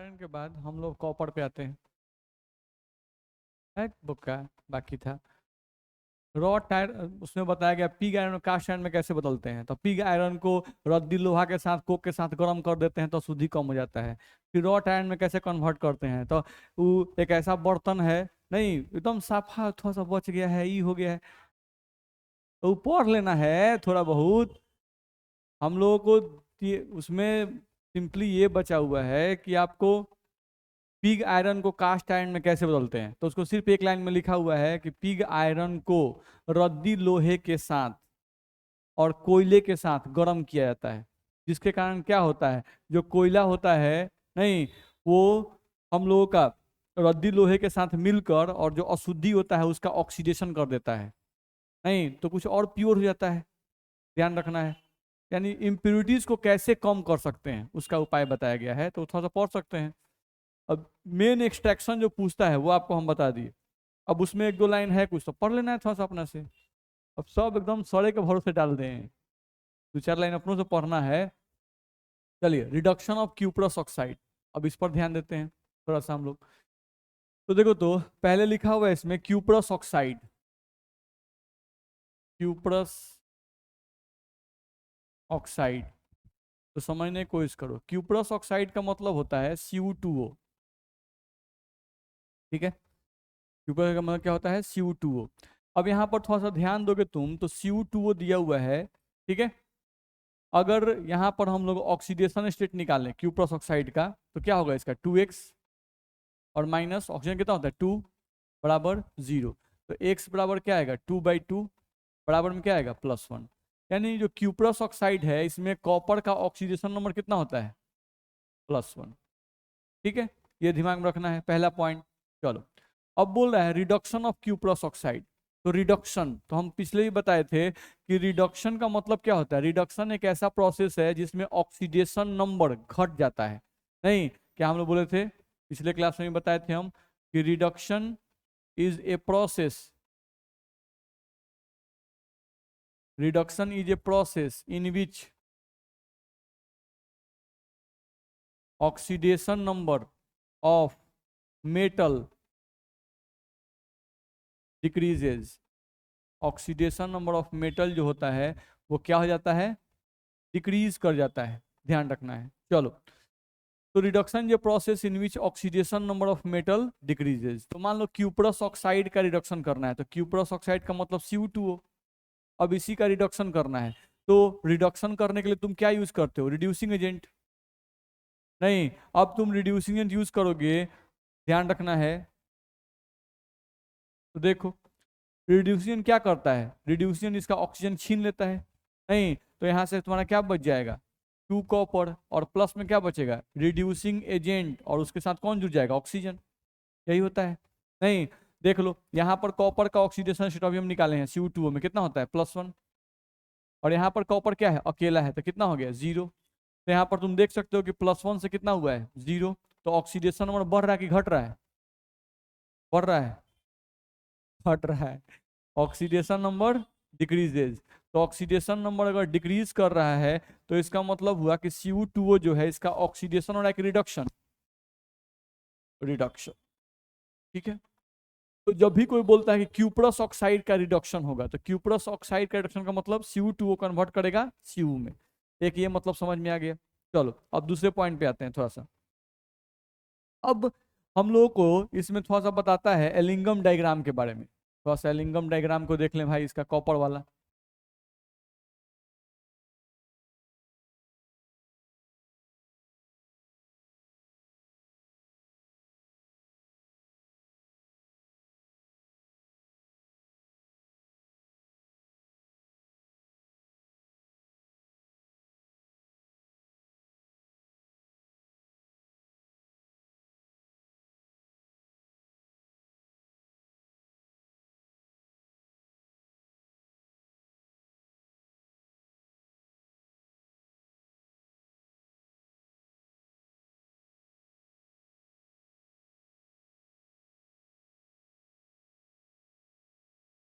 Iron के बाद हम लोग कॉपर पे आते हैं। है बुक का बाकी था रॉ टायर। उसमें बताया गया पिग आयरन कास्ट आयरन में कैसे बदलते हैं। तो पिग आयरन को रद्दी लोहा के साथ कोक के साथ गर्म कर देते हैं तो शुद्धि कम हो जाता है। फिर रॉ आयरन में कैसे कन्वर्ट करते हैं। तो वो एक ऐसा बर्तन है, नहीं एकदम साफा थोड़ा सा बच गया है, ये हो गया है, तो वो पढ़ लेना है थोड़ा बहुत हम लोगों को। उसमें सिंपली ये बचा हुआ है कि आपको पिग आयरन को कास्ट आयरन में कैसे बदलते हैं। तो उसको सिर्फ एक लाइन में लिखा हुआ है कि पिग आयरन को रद्दी लोहे के साथ और कोयले के साथ गर्म किया जाता है। जिसके कारण क्या होता है, जो कोयला होता है, नहीं वो हम लोगों का रद्दी लोहे के साथ मिलकर और जो अशुद्धि होता है उसका ऑक्सीडेशन कर देता है, नहीं तो कुछ और प्योर हो जाता है। ध्यान रखना है। यानी इम्प्योरिटीज को कैसे कम कर सकते हैं उसका उपाय बताया गया है, तो थोड़ा सा पढ़ सकते हैं। अब मेन एक्सट्रैक्शन जो पूछता है वो आपको हम बता दिए। अब उसमें एक दो लाइन है कुछ तो पढ़ लेना है थोड़ा सा अपना से। अब सब एकदम सड़े के भरोसे डाल दें, दो चार लाइन अपनों से पढ़ना है। चलिए, रिडक्शन ऑफ क्यूप्रस ऑक्साइड, अब इस पर ध्यान देते हैं थोड़ा सा हम लोग। तो देखो, तो पहले लिखा हुआ है इसमें क्यूप्रस ऑक्साइड, क्यूप्रस ऑक्साइड। तो समझने की कोशिश करो, क्यूप्रस ऑक्साइड का मतलब होता है Cu2O। ठीक है, क्यूप्रस का मतलब क्या होता है, Cu2O। अब यहाँ पर थोड़ा सा ध्यान दोगे तुम तो Cu2O दिया हुआ है। ठीक है, अगर यहाँ पर हम लोग ऑक्सीडेशन स्टेट निकालें क्यूप्रस ऑक्साइड का तो क्या होगा इसका 2x, और माइनस ऑक्सीजन कितना होता है 2 बराबर 0। तो x बराबर क्या आएगा 2/2 बराबर में क्या आएगा +1। यानी जो क्यूप्रस ऑक्साइड है इसमें कॉपर का ऑक्सीडेशन नंबर कितना होता है +1। ठीक है, ये दिमाग में रखना है पहला पॉइंट। चलो, अब बोल रहा है रिडक्शन ऑफ क्यूप्रस ऑक्साइड। तो रिडक्शन तो हम पिछले ही बताए थे कि रिडक्शन का मतलब क्या होता है। रिडक्शन एक ऐसा प्रोसेस है जिसमें ऑक्सीडेशन नंबर घट जाता है। नहीं, क्या हम लोग बोले थे पिछले क्लास में बताए थे हम कि reduction is a process, reduction is a process in which oxidation number of metal decreases. Oxidation number of metal जो होता है वो क्या हो जाता है, डिक्रीज कर जाता है। ध्यान रखना है। चलो, तो रिडक्शन ये process in which oxidation number of metal decreases. तो मान लो क्यूप्रस ऑक्साइड का रिडक्शन करना है, तो क्यूप्रस ऑक्साइड का मतलब Cu2O। अब इसी का रिडक्शन करना है, तो रिडक्शन करने के लिए तुम क्या यूज करते हो, रिड्यूसिंग एजेंट। नहीं, अब तुम रिड्यूसिंग एजेंट यूज करोगे, ध्यान रखना है। तो देखो, रिड्यूसिंग क्या करता है, रिड्यूसिंग इसका ऑक्सीजन छीन लेता है। नहीं, तो यहां से तुम्हारा क्या बच जाएगा 2 कॉपर, और प्लस में क्या बचेगा रिड्यूसिंग एजेंट, और उसके साथ कौन जुड़ जाएगा ऑक्सीजन। यही होता है। नहीं, देख लो यहाँ पर कॉपर का ऑक्सीडेशन स्टेट अभी हम निकाले हैं Cu2O में कितना होता है +1, और यहाँ पर कॉपर क्या है अकेला है तो कितना हो गया 0। तो यहाँ पर तुम देख सकते हो कि +1 से कितना हुआ है 0। तो ऑक्सीडेशन नंबर बढ़ रहा है कि घट रहा है, बढ़ रहा है, घट रहा है। Oxidation number decreases. तो ऑक्सीडेशन नंबर अगर डिक्रीज कर रहा है तो इसका मतलब हुआ कि Cu2O जो है इसका ऑक्सीडेशन हो रहा है कि रिडक्शन, रिडक्शन। ठीक है, तो जब भी कोई बोलता है कि क्यूप्रस ऑक्साइड का रिडक्शन होगा तो क्यूप्रस ऑक्साइड का रिडक्शन का मतलब Cu2O कन्वर्ट करेगा Cu में। एक ये मतलब समझ में आ गया। चलो, अब दूसरे पॉइंट पे आते हैं थोड़ा सा। अब हम लोगों को इसमें थोड़ा सा बताता है एलिंगम डायग्राम के बारे में। थोड़ा सा एलिंगम डायग्राम को देख लें भाई, इसका कॉपर वाला।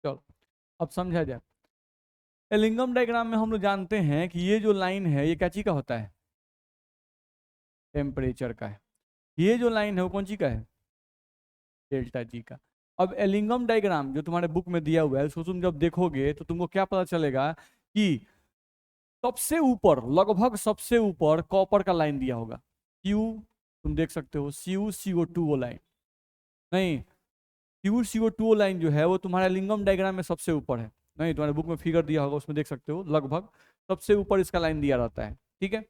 चलो, अब समझा जाए। एलिंगम डायग्राम में हम लोग जानते हैं कि ये जो लाइन है ये क्या चीज का होता है, टेम्परेचर का है। ये जो लाइन है वो कौन सी का है, डेल्टा जी का। अब एलिंगम डायग्राम जो तुम्हारे बुक में दिया हुआ है उसको तुम जब देखोगे तो तुमको क्या पता चलेगा कि सबसे ऊपर, लगभग सबसे ऊपर कॉपर का लाइन दिया होगा, क्यू, तुम देख सकते हो CuCO2 वो लाइन, नहीं, CuCO2 लाइन जो है वो तुम्हारे लिंगम डायग्राम में सबसे ऊपर है, नहीं तुम्हारे बुक में फिगर दिया होगा उसमें देख सकते हो, लगभग सबसे ऊपर इसका लाइन दिया रहता है, ठीक है।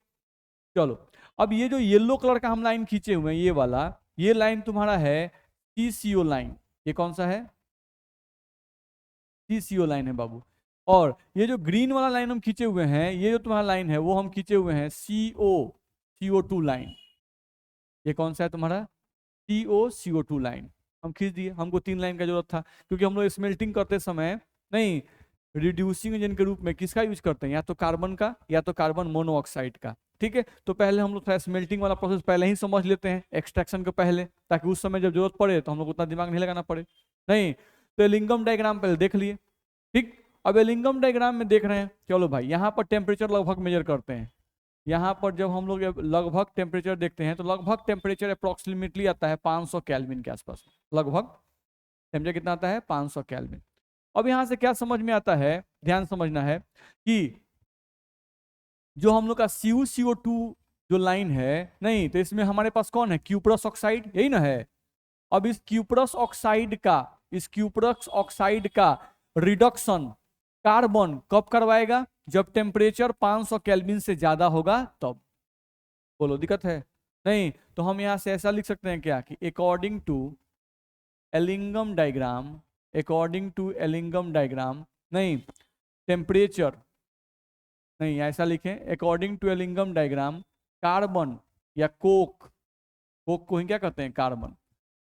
चलो, अब ये जो येलो कलर का हम लाइन खींचे हुए हैं ये वाला, ये लाइन तुम्हारा है CCO लाइन, ये कौन सा है, CCO लाइन है बाबू। और ये जो ग्रीन वाला लाइन हम खींचे हुए हैं, ये जो तुम्हारा लाइन है वो हम खींचे हुए हैं CO2 लाइन, ये कौन सा है तुम्हारा, CO2 लाइन हम खींच दिए, हमको 3 लाइन का जरूरत था, क्योंकि हम लोग स्मेल्टिंग करते समय, नहीं, रिड्यूसिंग एजेंट के रूप में किसका यूज करते हैं, या तो कार्बन का या तो कार्बन मोनोऑक्साइड का, ठीक है। तो पहले हम लोग थोड़ा स्मेल्टिंग वाला प्रोसेस पहले ही समझ लेते हैं एक्सट्रैक्शन के पहले, ताकि उस समय जब जरूरत पड़े तो हम लोग उतना दिमाग नहीं लगाना पड़े, नहीं। तो एलिंगम डायग्राम पहले देख लिए, ठीक। अब एलिंगम डायग्राम में देख रहे हैं, चलो भाई यहाँ पर टेम्परेचर लगभग मेजर करते हैं, यहाँ पर जब हम लोग लगभग टेम्परेचर देखते हैं तो लगभग टेम्परेचर अप्रोक्सीमेटली आता है 500 केल्विन के आसपास, लगभग टेम्परेचर कितना आता है 500 केल्विन। अब यहाँ से क्या समझ में आता है, ध्यान समझना है कि जो हम लोग का CuCO2 जो लाइन है, नहीं तो इसमें हमारे पास कौन है, क्यूप्रस ऑक्साइड, यही ना है। अब इस क्यूप्रस ऑक्साइड का रिडक्शन कार्बन कब करवाएगा, जब टेम्परेचर 500 केल्विन से ज्यादा होगा तब, बोलो दिक्कत है, नहीं। तो हम यहां से ऐसा लिख सकते हैं क्या कि Ellingham diagram according to Ellingham diagram, नहीं, टेम्परेचर, नहीं ऐसा लिखें, according to Ellingham diagram carbon या कोक, कोक को ही क्या कहते हैं, carbon,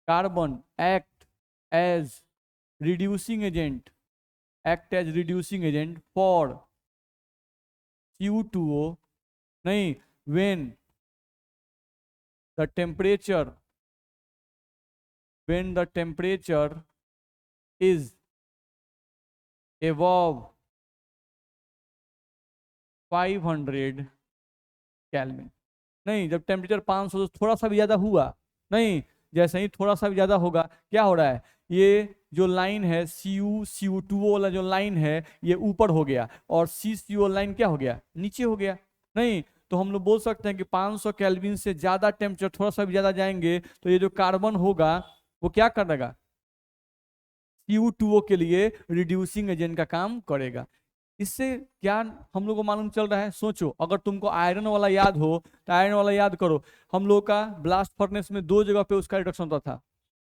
carbon as reducing agent act as reducing agent for Cu2O, नहीं, when the temperature when the temperature is above 500 kelvin, नहीं, जब टेम्परेचर 500 से थोड़ा सा भी ज्यादा हुआ, नहीं, जैसे ही थोड़ा सा भी ज्यादा होगा क्या हो रहा है, ये जो लाइन है CuCO2 वाला जो लाइन है ये ऊपर हो गया, और CCO लाइन क्या हो गया, नीचे हो गया, नहीं। तो हम लोग बोल सकते हैं कि 500 केल्विन से ज्यादा टेम्परेचर थोड़ा सा भी ज्यादा जाएंगे तो ये जो कार्बन होगा वो क्या करेगा, CU2O के लिए रिड्यूसिंग एजेंट का काम करेगा। इससे क्या हम लोग को मालूम चल रहा है, सोचो, अगर तुमको आयरन वाला याद हो तो आयरन वाला याद करो, हम लोग का ब्लास्ट फर्नेस में 2 जगह पे उसका रिडक्शन होता था,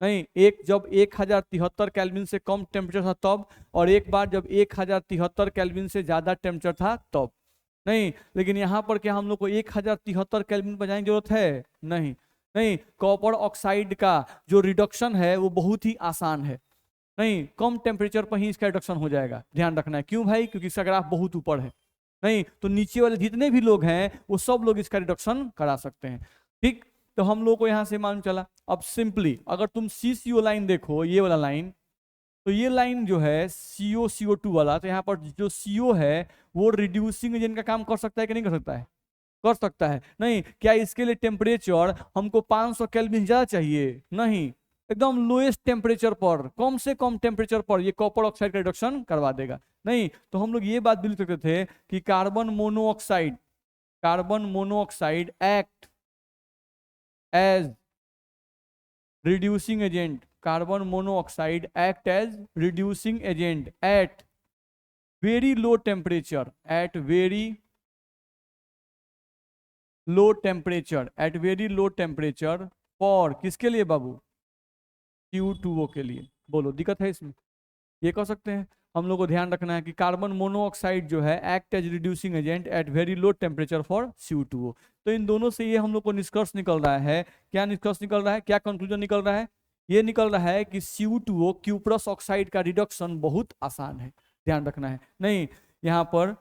नहीं, एक जब 1073 केल्विन से कम टेम्परेचर था तब, और एक बार जब 1073 केल्विन से ज्यादा टेम्परेचर था तब, नहीं। लेकिन यहाँ पर क्या हम लोग को 1073 केल्विन पर जाने की जरूरत है, नहीं, नहीं, कॉपर ऑक्साइड का जो रिडक्शन है वो बहुत ही आसान है, नहीं, कम टेम्परेचर पर ही इसका रिडक्शन हो जाएगा, ध्यान रखना है, क्यों भाई, क्योंकि इसका ग्राफ बहुत ऊपर है, नहीं, तो नीचे वाले जितने भी लोग हैं वो सब लोग इसका रिडक्शन करा सकते हैं, ठीक। तो हम लोग को यहां से मालूम चला। अब सिंपली अगर तुम CCO लाइन देखो, ये वाला लाइन, तो ये लाइन जो है CO2 वाला, तो यहाँ पर जो CO है वो रिड्यूसिंग एजेंट का काम कर सकता है कि नहीं कर सकता है, कर सकता है, नहीं। क्या इसके लिए टेम्परेचर हमको 500 केल्विन ज्यादा चाहिए, नहीं, एकदम लोएस्ट टेम्परेचर पर, कम से कम टेम्परेचर पर ये कॉपर ऑक्साइड का रिडक्शन करवा देगा, नहीं। तो हम लोग ये बात भी लिख सकते थे कि carbon monoxide act as reducing agent, carbon monoxide act as reducing agent at very low temperature, at very low temperature for किसके लिए बाबू, Q2O के लिए, बोलो दिक्कत है इसमें, ये कह सकते हैं। हम लोग को ध्यान रखना है कि कार्बन मोनोऑक्साइड जो है act as reducing agent at very low temperature for CO2O। तो इन दोनों से ये हम लोग को निष्कर्ष निकल रहा है, क्या निष्कर्ष निकल रहा है, क्या कंक्लूजन निकल रहा है, ये निकल रहा है कि CO2O क्यूप्रस ऑक्साइड का रिडक्शन बहुत आसान है, ध्यान रखना है, नहीं। यहाँ पर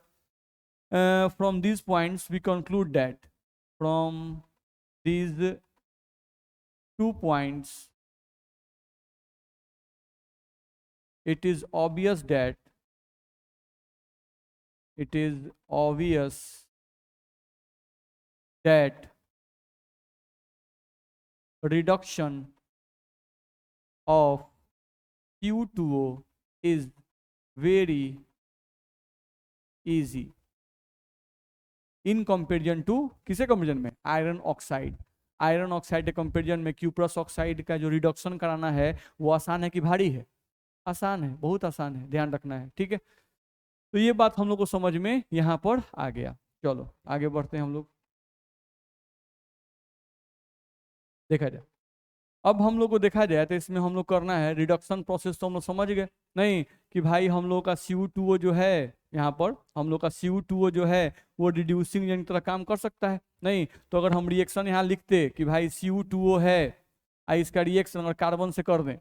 from these points we conclude that from these 2 points it is obvious that it is obvious that reduction of Cu2O is very easy in comparison to, किसे कंपेरिजन में, आयरन ऑक्साइड। आयरन ऑक्साइड के comparison में cuprous oxide का जो reduction कराना है वो आसान है कि भारी है? आसान है, बहुत आसान है, ध्यान रखना है, ठीक है। तो ये बात हम लोग को समझ में यहाँ पर आ गया। चलो आगे बढ़ते हैं हम लोग, देखा जाए। अब हम लोग को देखा जाए तो इसमें हम लोग करना है रिडक्शन प्रोसेस, तो हम लोग समझ गए नहीं कि भाई हम लोग का Cu2O जो है, यहाँ पर हम लोग का Cu2O जो है वो रिड्यूसिंग एजेंट की तरह काम कर सकता है नहीं। तो अगर हम रिएक्शन यहाँ लिखते कि भाई Cu2O है, इसका रिएक्शन अगर कार्बन से कर दें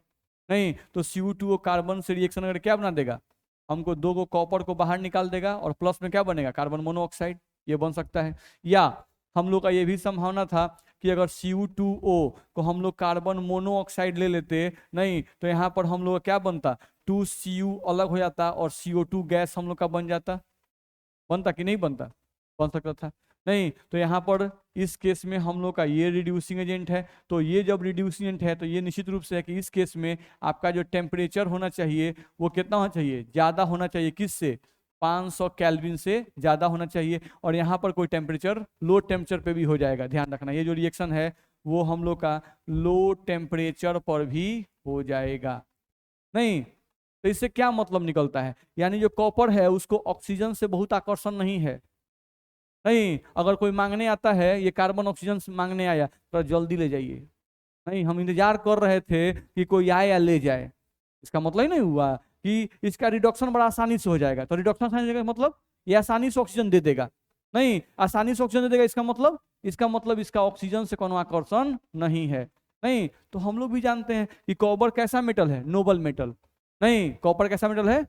नहीं, तो Cu2O कार्बन से रिएक्शन अगर क्या बना देगा, हमको दो को कॉपर को बाहर निकाल देगा और प्लस में क्या बनेगा, कार्बन मोनोऑक्साइड, ये बन सकता है। या हम लोग का ये भी संभावना था कि अगर Cu2O को हम लोग कार्बन मोनोऑक्साइड ले लेते नहीं, तो यहाँ पर हम लोग का क्या बनता, 2Cu अलग हो जाता और CO2 गैस हम लोग का बन जाता। बनता कि नहीं बनता? बन सकता था नहीं। तो यहाँ पर इस केस में हम लोग का ये रिड्यूसिंग एजेंट है, तो ये जब रिड्यूसिंग एजेंट है तो ये निश्चित रूप से है कि इस केस में आपका जो टेम्परेचर होना चाहिए वो कितना होना चाहिए, ज़्यादा होना चाहिए। किससे? 500 केल्विन से ज़्यादा होना चाहिए। और यहाँ पर कोई टेम्परेचर लो टेम्परेचर पे भी हो जाएगा, ध्यान रखना। ये जो रिएक्शन है वो हम लोग का लो टेम्परेचर पर भी हो जाएगा नहीं। तो इससे क्या मतलब निकलता है, यानी जो कॉपर है उसको ऑक्सीजन से बहुत आकर्षण नहीं है नहीं। अगर कोई मांगने आता है, ये कार्बन ऑक्सीजन से मांगने आया तो जल्दी ले जाइए नहीं, हम इंतजार कर रहे थे कि कोई आए या ले जाए। इसका मतलब ही नहीं हुआ कि इसका रिडक्शन बड़ा आसानी से हो जाएगा। तो रिडक्शन आसानी से मतलब ये आसानी से ऑक्सीजन दे देगा नहीं, आसानी से ऑक्सीजन दे देगा इसका मतलब इसका ऑक्सीजन से कोनो आकर्षण नहीं है नहीं। तो हम लोग भी जानते हैं कि कॉपर कैसा मेटल है, नोबल मेटल नहीं। कॉपर कैसा मेटल है,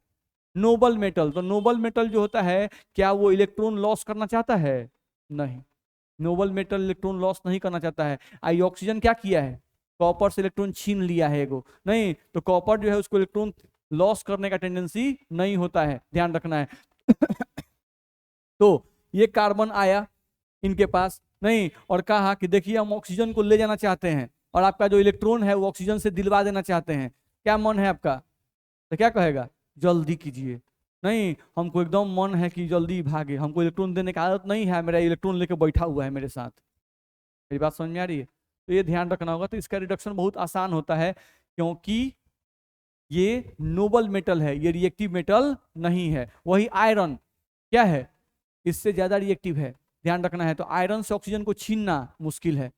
नोबल मेटल। तो नोबल मेटल जो होता है, क्या वो इलेक्ट्रॉन लॉस करना चाहता है? नहीं, नोबल मेटल इलेक्ट्रॉन लॉस नहीं करना चाहता है। आई ऑक्सीजन क्या किया है, कॉपर से इलेक्ट्रॉन छीन लिया है एगो नहीं। तो कॉपर जो है उसको इलेक्ट्रॉन लॉस करने का टेंडेंसी नहीं होता है, ध्यान रखना है। तो ये कार्बन आया इनके पास नहीं और कहा कि देखिए हम ऑक्सीजन को ले जाना चाहते हैं और आपका जो इलेक्ट्रॉन है वो ऑक्सीजन से दिलवा देना चाहते हैं। क्या मन है आपका? तो क्या कहेगा, जल्दी कीजिए नहीं, हमको एकदम मन है कि जल्दी भागे, हमको इलेक्ट्रॉन देने की आदत नहीं है, मेरा इलेक्ट्रॉन लेके बैठा हुआ है मेरे साथ। मेरी बात समझ में आ रही है? तो ये ध्यान रखना होगा। तो इसका रिडक्शन बहुत आसान होता है क्योंकि ये नोबल मेटल है, ये रिएक्टिव मेटल नहीं है। वही आयरन क्या है, इससे ज्यादा रिएक्टिव है, ध्यान रखना है। तो आयरन से ऑक्सीजन को छीनना मुश्किल है।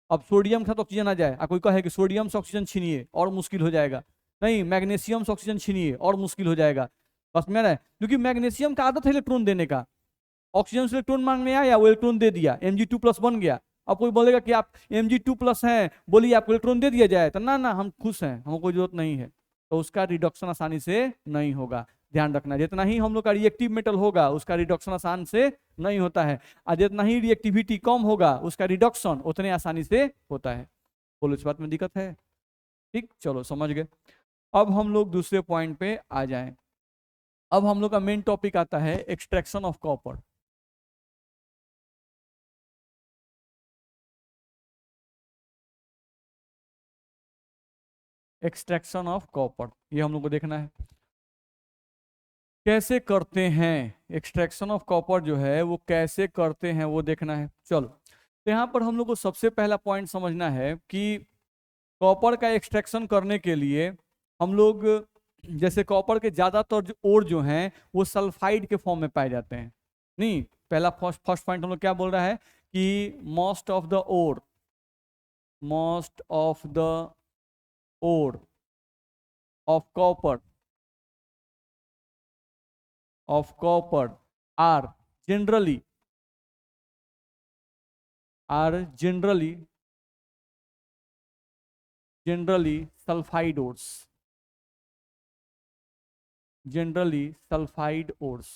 अब सोडियम के साथ ऑक्सीजन आ जाए, कोई कहे कि सोडियम से ऑक्सीजन छीनिए, और मुश्किल हो जाएगा नहीं। मैग्नीशियम से ऑक्सीजन छीनिए, और मुश्किल हो जाएगा। बस में है, क्योंकि मैग्नीशियम का आदत है इलेक्ट्रॉन देने का। ऑक्सीजन से इलेक्ट्रॉन मांगने आया, वो इलेक्ट्रॉन दे दिया, Mg2+ बन गया। अब कोई बोलेगा कि आप Mg2+ हैं, बोलिए आपको इलेक्ट्रॉन दे दिया जाए, तो ना ना हम खुश हैं, हमको कोई जरूरत नहीं है। तो उसका रिडक्शन आसानी से नहीं होगा, ध्यान रखना। जितना ही हम लोग का रिएक्टिव मेटल होगा उसका रिडक्शन आसान से नहीं होता है, और जितना ही रिएक्टिविटी कम होगा उसका रिडक्शन उतने आसानी से होता है। बोलो इस बात में दिक्कत है? ठीक, चलो समझ गए। अब हम लोग दूसरे पॉइंट पे आ जाएं। अब हम लोग का मेन टॉपिक आता है extraction of copper. Extraction of copper, ये हम लोग को देखना है कैसे करते हैं। एक्सट्रैक्शन ऑफ कॉपर जो है वो कैसे करते हैं वो देखना है। चलो, तो यहाँ पर हम लोग को सबसे पहला पॉइंट समझना है कि कॉपर का एक्सट्रैक्शन करने के लिए हम लोग, जैसे कॉपर के ज़्यादातर जो ओर जो हैं वो सल्फाइड के फॉर्म में पाए जाते हैं नहीं। पहला फर्स्ट पॉइंट हम लोग क्या बोल रहा है कि most of the ore of copper are generally sulfide ores,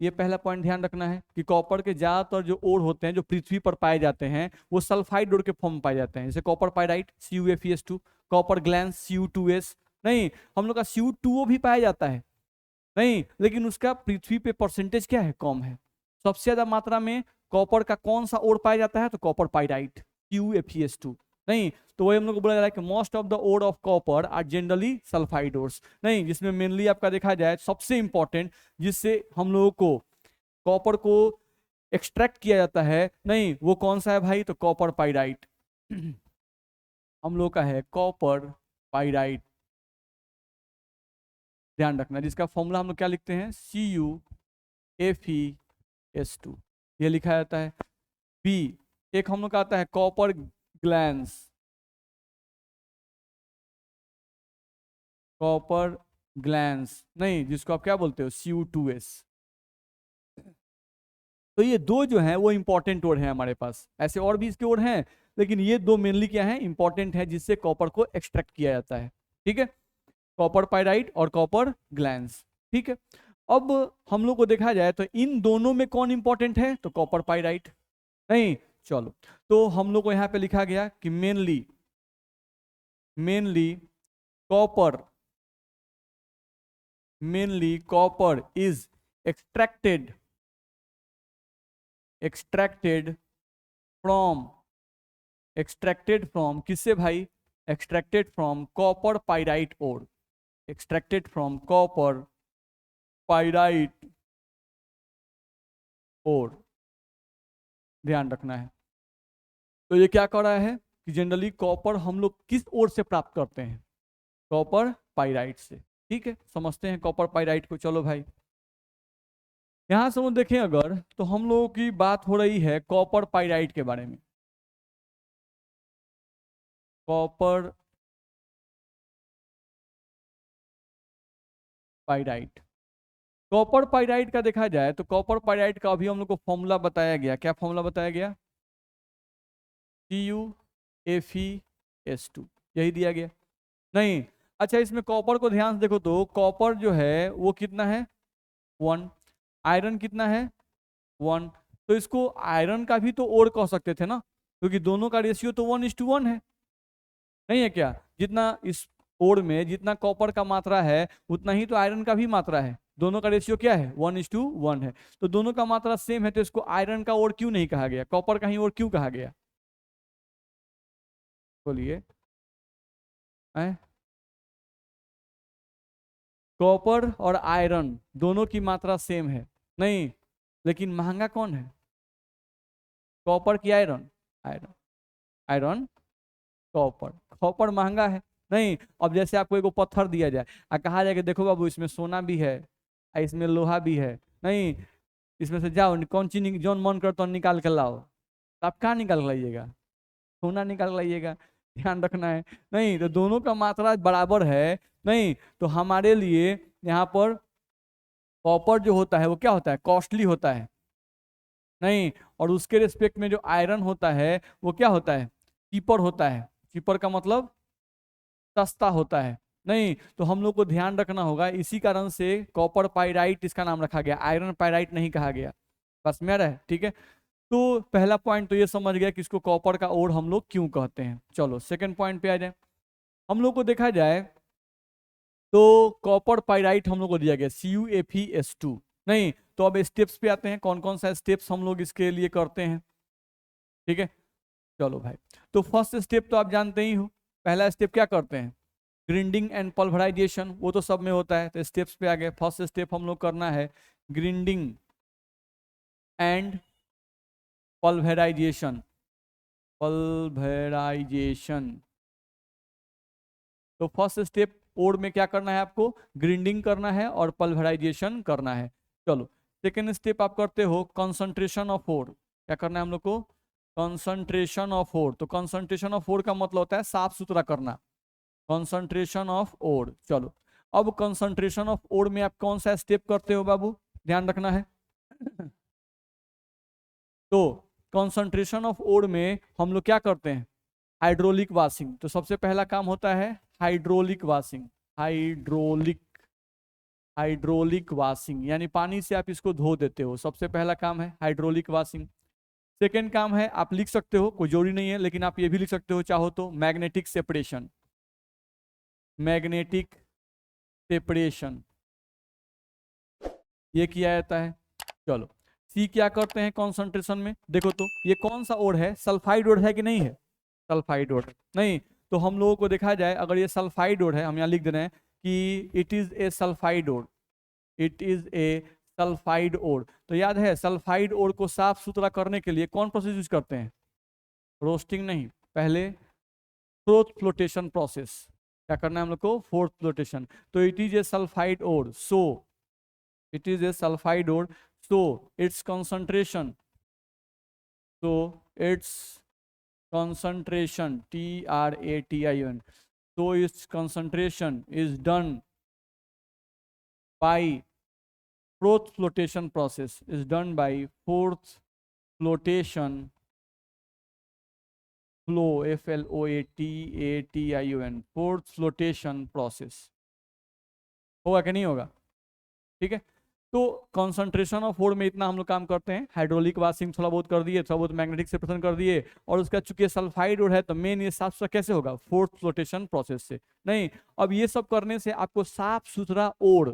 ये पहला पॉइंट ध्यान रखना है कि कॉपर के ज्यादातर जो ओर होते हैं जो पृथ्वी पर पाए जाते हैं वो सल्फाइड ओर के फॉर्म में पाए जाते हैं। जैसे copper pyrite CuFeS2, copper glans Cu2S नहीं। हम लोग का Cu2O भी पाया जाता है नहीं, लेकिन उसका पृथ्वी पे परसेंटेज क्या है, कम है। सबसे ज्यादा मात्रा में कॉपर का कौन सा ओर पाया जाता है, तो कॉपर पाइराइट CuFeS2 नहीं, तो वही हम लोग को बोला जा रहा है कि most of the ore of copper are generally sulphide ores. नहीं, जिसमें मेनली आपका देखा जाए सबसे इंपॉर्टेंट जिससे हम लोगों को कॉपर को एक्सट्रैक्ट किया जाता है, नहीं वो कौन सा है भाई, तो कॉपर पाइराइट। हम लोग का है कॉपर पाइराइट, ध्यान रखना, जिसका फॉर्मूला हम लोग क्या लिखते हैं, CuFeS2, ये लिखा जाता है। बी, एक हम लोग का आता है कॉपर ग्लैंस, कॉपर ग्लैंस, नहीं जिसको आप क्या बोलते हो, Cu2S। तो ये दो जो हैं वो इंपॉर्टेंट ओर हैं हमारे पास, ऐसे और भी इसके ओर हैं, लेकिन ये दो मेनली क्या है, इंपॉर्टेंट है, जिससे कॉपर को एक्सट्रैक्ट किया जाता है। ठीक है, कॉपर पाइराइट और कॉपर ग्लैंस। ठीक है, अब हम लोग को देखा जाए तो इन दोनों में कौन इंपॉर्टेंट है, तो कॉपर पाइराइट। नहीं, चलो, तो हम लोग को यहाँ पे लिखा गया कि mainly copper is extracted from किससे भाई, extracted from copper pyrite ore, extracted from copper pyrite ore, ध्यान रखना है। तो ये क्या कर रहा है कि जनरली कॉपर हम लोग किस ओर से प्राप्त करते हैं, कॉपर पाइराइट से। ठीक है, समझते हैं कॉपर पाइराइट को। चलो भाई, यहां से हम देखें अगर, तो हम लोगों की बात हो रही है कॉपर पाइराइट के बारे में। कॉपर पाइराइट, कॉपर पाइराइट का देखा जाए तो कॉपर पाइराइट का अभी हम लोग को फॉर्मूला बताया गया, क्या फॉर्मूला बताया गया, CuFeS2, यही दिया गया। नहीं, अच्छा इसमें कॉपर को ध्यान से देखो तो कॉपर जो है वो कितना है, 1, आयरन कितना है, 1, तो इसको आयरन का भी तो ओर कह सकते थे ना, क्योंकि दोनों का रेशियो तो 1:1 है, नहीं है क्या, जितना इस ओर में जितना कॉपर का मात्रा है उतना ही तो आयरन का भी मात्रा है, दोनों का रेशियो क्या है, 1:1 है, तो दोनों का मात्रा सेम है, तो इसको आयरन का ओर क्यों नहीं कहा गया, कॉपर का ही ओर क्यों कहा गया, बोलिए। कॉपर और आयरन दोनों की मात्रा सेम है, नहीं, लेकिन महंगा कौन है, कॉपर की iron, iron, iron copper, copper महंगा है। नहीं, अब जैसे आपको एक पत्थर दिया जाए और कहा जाए कि देखो बाबू इसमें सोना भी है और इसमें लोहा भी है, नहीं इसमें से जाओ कौन चीज जो मन कर तो निकाल के लाओ, तो आप कहाँ निकाल लाइएगा, सोना निकाल लाइएगा, ध्यान रखना है। नहीं, तो दोनों का मात्रा बराबर है, नहीं तो हमारे लिए यहाँ पर कॉपर जो होता है वो क्या होता है, कॉस्टली होता है, नहीं, और उसके रिस्पेक्ट में जो आयरन होता है वो क्या होता है, चीपर होता है, चीपर का मतलब सस्ता होता है। नहीं, तो हम लोग को ध्यान रखना होगा, इसी कारण से कॉपर पाइराइट इसका नाम रखा गया, आयरन पाइराइट नहीं कहा गया, बस मेरा है। ठीक है, तो पहला पॉइंट तो ये समझ गया कि इसको कॉपर का ओर हम लोग क्यों कहते हैं। चलो सेकंड पॉइंट पे आ जाए, हम लोग को देखा जाए तो कॉपर पाइराइट हम लोग को दिया गया CuFeS2, नहीं तो अब स्टेप्स पे आते हैं, कौन कौन सा स्टेप्स हम लोग इसके लिए करते हैं। ठीक है, चलो भाई, तो फर्स्ट स्टेप तो आप जानते ही हो, पहला स्टेप क्या करते हैं, ग्रिंडिंग एंड पल्वराइजेशन, वो तो सब में होता है, तो स्टेप्स पे आ गए। फर्स्ट स्टेप हम लोग करना है ग्रिंडिंग एंड पल्वराइजेशन, पल्वराइजेशन, तो फर्स्ट स्टेप ओर में क्या करना है आपको, ग्रिंडिंग करना है और पल्वराइजेशन करना है। चलो सेकेंड स्टेप आप करते हो कंसंट्रेशन ऑफ ओर, क्या करना है हम लोग को, कंसंट्रेशन ऑफ ओर, तो कंसंट्रेशन ऑफ ओर का मतलब होता है साफ सुथरा करना, कंसंट्रेशन ऑफ ओर। चलो अब कंसंट्रेशन ऑफ ओर में आप कौन सा स्टेप करते हो बाबू, ध्यान रखना है। तो कंसंट्रेशन ऑफ ओर में हम लोग क्या करते हैं, हाइड्रोलिक वाशिंग, तो सबसे पहला काम होता है hydraulic washing, hydraulic hydraulic washing, यानी पानी से आप इसको धो देते हो, सबसे पहला काम है हाइड्रोलिक वाशिंग। सेकेंड काम है, आप लिख सकते हो, कोई जरूरी नहीं है, लेकिन आप ये भी लिख सकते हो चाहो तो, मैग्नेटिक सेपरेशन, मैग्नेटिक सेपरेशन, ये किया जाता है। चलो सी क्या करते हैं कंसंट्रेशन में, देखो तो ये कौन सा ओर है, सल्फाइड ओर है कि नहीं है, सल्फाइड ओर नहीं, तो हम लोगों को देखा जाए अगर ये सल्फाइड ओर है, हम यहाँ लिख दे रहे हैं कि it is a sulphide ore, it is a sulphide ore. तो याद है सल्फाइड ओर को साफ सुथरा करने के लिए कौन प्रोसेस यूज करते हैं? रोस्टिंग नहीं, पहले फोर्थ फ्लोटेशन प्रोसेस। क्या करना है हम लोग को? Fourth flotation. तो it is a sulphide ore, so it is a sulphide ore, so its concentration, so its concentration, TRATION, so its concentration is done by fourth flotation process, is done by fourth flotation flow, FLOATATION, fourth flotation process। होगा कि नहीं होगा? ठीक है, तो concentration of four में इतना हम लोग काम करते हैं। हाइड्रोलिक वाशिंग थोड़ा बहुत कर दिए, थोड़ा बहुत मैग्नेटिक सेपरेशन कर दिए, और उसका चूंकि सल्फाइड ओर है तो मेन ये साफ सुथरा कैसे होगा? फोर्थ फ्लोटेशन प्रोसेस से। नहीं, अब ये सब करने से आपको साफ सुथरा ओर,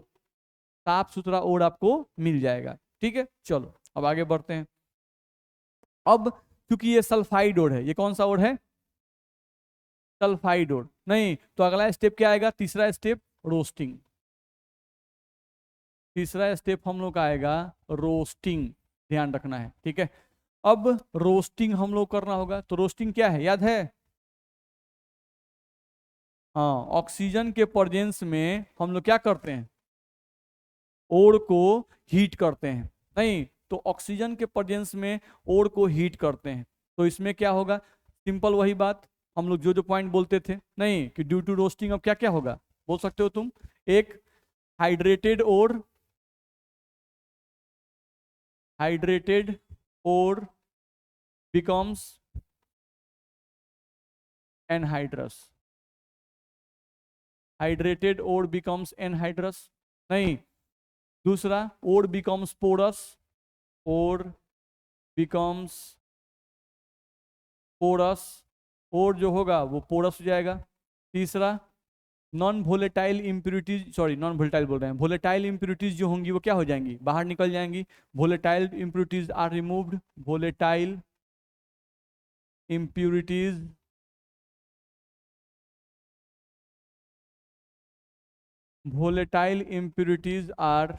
साफ सुथरा ओर आपको मिल जाएगा। ठीक है, चलो अब आगे बढ़ते हैं। अब क्योंकि ये सल्फाइड ओर है, ये कौन सा ओर है? Sulphide ore. नहीं, तो अगला स्टेप क्या आएगा? तीसरा स्टेप रोस्टिंग। तीसरा स्टेप हम लोग का आएगा रोस्टिंग, ध्यान रखना है। ठीक है, अब रोस्टिंग हम लोग करना होगा। तो रोस्टिंग क्या है, याद है? हाँ, ऑक्सीजन के प्रेजेंस में हम लोग क्या करते हैं? ओर को हीट करते हैं। नहीं, तो ऑक्सीजन के प्रेजेंस में ओर को हीट करते हैं, तो इसमें क्या होगा? सिंपल वही बात, हम लोग जो जो पॉइंट बोलते थे, नहीं कि ड्यू टू रोस्टिंग अब क्या क्या होगा, बोल सकते हो तुम? एक हाइड्रेटेड ओर, हाइड्रेटेड ओर becomes anhydrous, हाइड्रेटेड ओर becomes anhydrous। नहीं, दूसरा ओर becomes porous, ओर becomes porous, ओर जो होगा वो पोरस हो जाएगा। तीसरा non volatile impurities, sorry non volatile बोल रहे हैं, वोलेटाइल इंप्यूरिटीज जो होंगी वो क्या हो जाएंगी? बाहर निकल जाएंगी। Volatile impurities are removed, volatile impurities volatile impurities are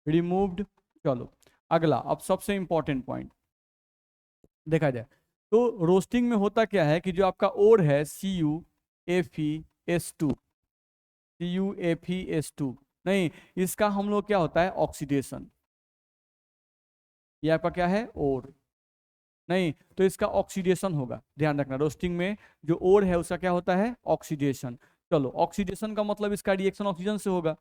removed। चलो अगला, अब सबसे इंपॉर्टेंट पॉइंट देखा जाए तो रोस्टिंग में होता क्या है कि जो आपका ओर है CuFeS2, CuFeS2, नहीं, इसका हम लोग क्या होता है? ऑक्सीडेशन। ये आपका क्या है? ओर। नहीं, तो इसका ऑक्सीडेशन होगा, ध्यान रखना। रोस्टिंग में जो ओर है उसका क्या होता है? ऑक्सीडेशन। चलो, ऑक्सीडेशन का मतलब इसका रिएक्शन ऑक्सीजन से होगा।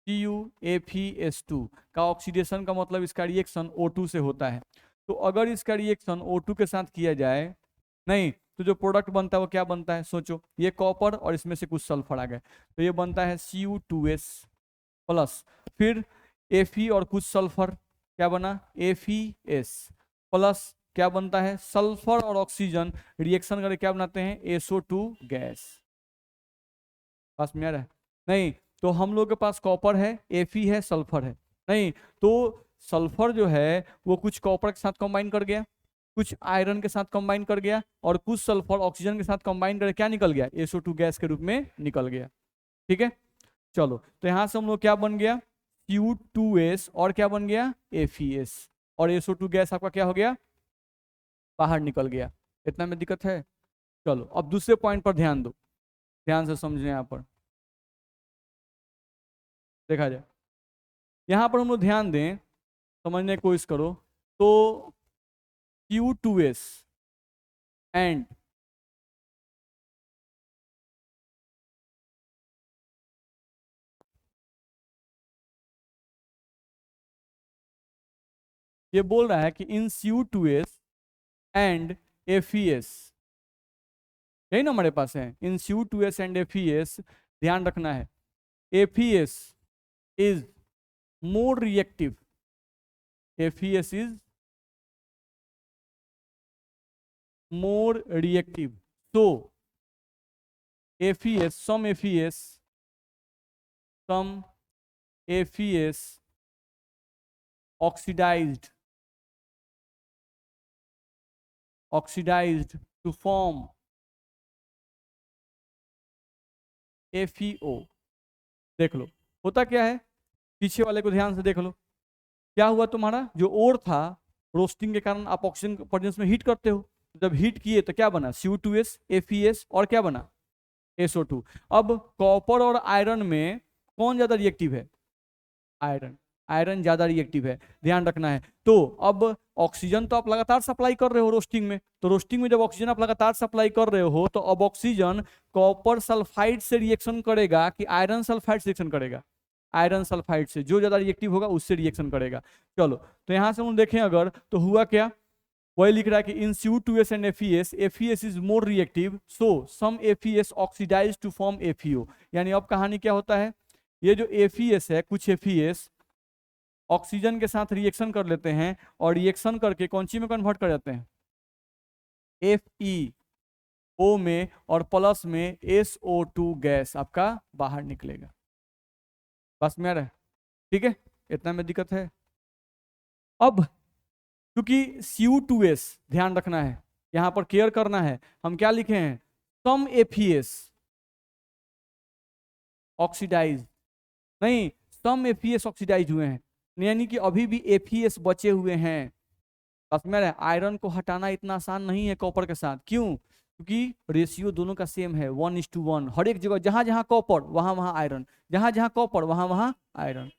CuFeS2 का ऑक्सीडेशन का मतलब इसका रिएक्शन O2 से होता है। तो अगर इसका रिएक्शन O2 के साथ किया जाए, नहीं, तो जो प्रोडक्ट बनता है वो क्या बनता है? सोचो, ये कॉपर और इसमें से कुछ सल्फर आ गए, तो ये बनता है Cu2S प्लस, फिर Fe और कुछ सल्फर, क्या बना? FeS प्लस, क्या बनता है? सल्फर और ऑक्सीजन रिएक्शन करके क्या बनाते हैं? SO2 gas. पास में आ रहा है? नहीं, तो हम लोग के पास कॉपर है, Fe है, सल्फर है। नहीं, तो सल्फर जो है वो कुछ कॉपर के साथ कंबाइन कर गया, कुछ आयरन के साथ कंबाइन कर गया, और कुछ सल्फर ऑक्सीजन के साथ कंबाइन करके क्या निकल गया? SO2 गैस के रूप में निकल गया। ठीक है, चलो, तो यहां से हम लोग क्या बन गया? Cu2S, और क्या बन गया? FeS, और SO2 गैस आपका क्या हो गया? बाहर निकल गया। इतना में दिक्कत है? चलो, अब दूसरे पॉइंट पर ध्यान दो, ध्यान से समझने। यहाँ पर देखा जाए, यहाँ पर हम लोग ध्यान दें, समझने की कोशिश करो, तो Cu2S एंड ये बोल रहा है कि इन Cu2S एंड FeS, यही ना हमारे पास है, इन Cu2S एंड FeS, ध्यान रखना है, FeS is more reactive, FeS is more reactive. so FeS, some FeS oxidized oxidised to form FeO। देख लो होता क्या है, पीछे वाले को ध्यान से देख लो। क्या हुआ तुम्हारा जो ओर था, रोस्टिंग के कारण आप ऑक्सीजन प्रेजेंस में हीट करते हो, जब हीट किए तो क्या बना, CO2S FeS और क्या बना, SO2। अब कॉपर और आयरन में कौन ज्यादा रिएक्टिव है, आयरन। आयरन ज्यादा रिएक्टिव है, ध्यान रखना है। तो अब ऑक्सीजन तो आप लगातार सप्लाई कर रहे हो रोस्टिंग में, तो रोस्टिंग में जब ऑक्सीजन आप लगातार सप्लाई कर रहे हो तो अब ऑक्सीजन कॉपर सल्फाइड से रिएक्शन करेगा कि आयरन सल्फाइड से रिएक्शन करेगा, आयरन सल्फाइड से, जो ज्यादा रिएक्टिव होगा उससे रिएक्शन करेगा। चलो तो यहां से हम देखें अगर तो हुआ क्या, वही लिख रहा है कि in CO2S and FeS is more reactive, so some FeS oxidise to form FeO। यानी अब कहानी क्या होता है, ये जो FeS है, कुछ FeS ऑक्सीजन के साथ रिएक्शन कर लेते हैं और रिएक्शन करके कौन सी में कन्वर्ट कर जाते हैं, FeO में, और प्लस में SO2 गैस आपका बाहर निकलेगा। बस में आ रहा है, ठीक है, इतना में दिक्कत है। अब क्योंकि CO2S ध्यान रखना है, यहां पर केयर करना है, हम क्या लिखे हैं, सम FeS ऑक्सीडाइज, नहीं सम FeS ऑक्सीडाइज हुए हैं, यानी कि अभी भी FeS बचे हुए हैं। बस में आयरन को हटाना इतना आसान नहीं है कॉपर के साथ, क्यों, क्योंकि रेशियो दोनों का सेम है 1:1, हर एक जगह जहां जहां कॉपर वहां वहां आयरन, जहां जहां कॉपर वहां वहां आयरन।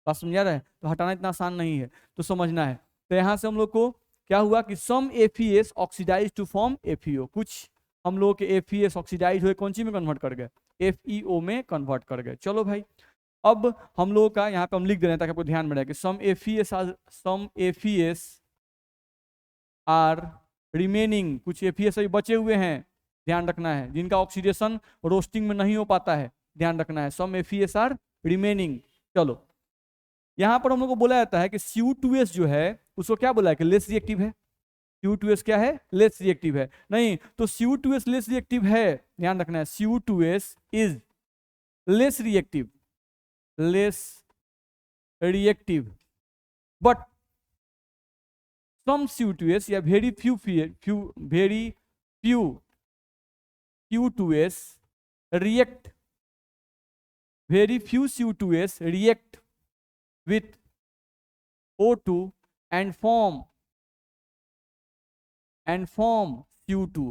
बात समझा रहे हैं, तो हटाना इतना आसान नहीं है, तो समझना है। तो यहां से हम लोग को क्या हुआ कि some FeS oxidise to form FeO, कुछ हम लोग के FeS ऑक्सीडाइज हुए कौन सी में कन्वर्ट कर गए, FeO में कन्वर्ट कर गए। चलो भाई, अब हम लोग का यहाँ पे हम लिख दे रहे हैं ताकि आपको ध्यान में रहे कि सम FeS आर रिमेनिंग, कुछ FeS अभी बचे हुए हैं, ध्यान रखना है, जिनका ऑक्सीडेशन रोस्टिंग में नहीं हो पाता है, ध्यान रखना है, सम FeS आर रिमेनिंग। चलो यहां पर हम लोग को बोला जाता है कि CO2S जो है उसको क्या बोला है कि लेस रिएक्टिव है, CO2S क्या है, लेस रिएक्टिव है, नहीं तो CO2S लेस रिएक्टिव है, ध्यान रखना है, CO2S is less reactive, less reactive, but some CO2S या very few CO2S react, very few CO2S react with O2 and form CO2।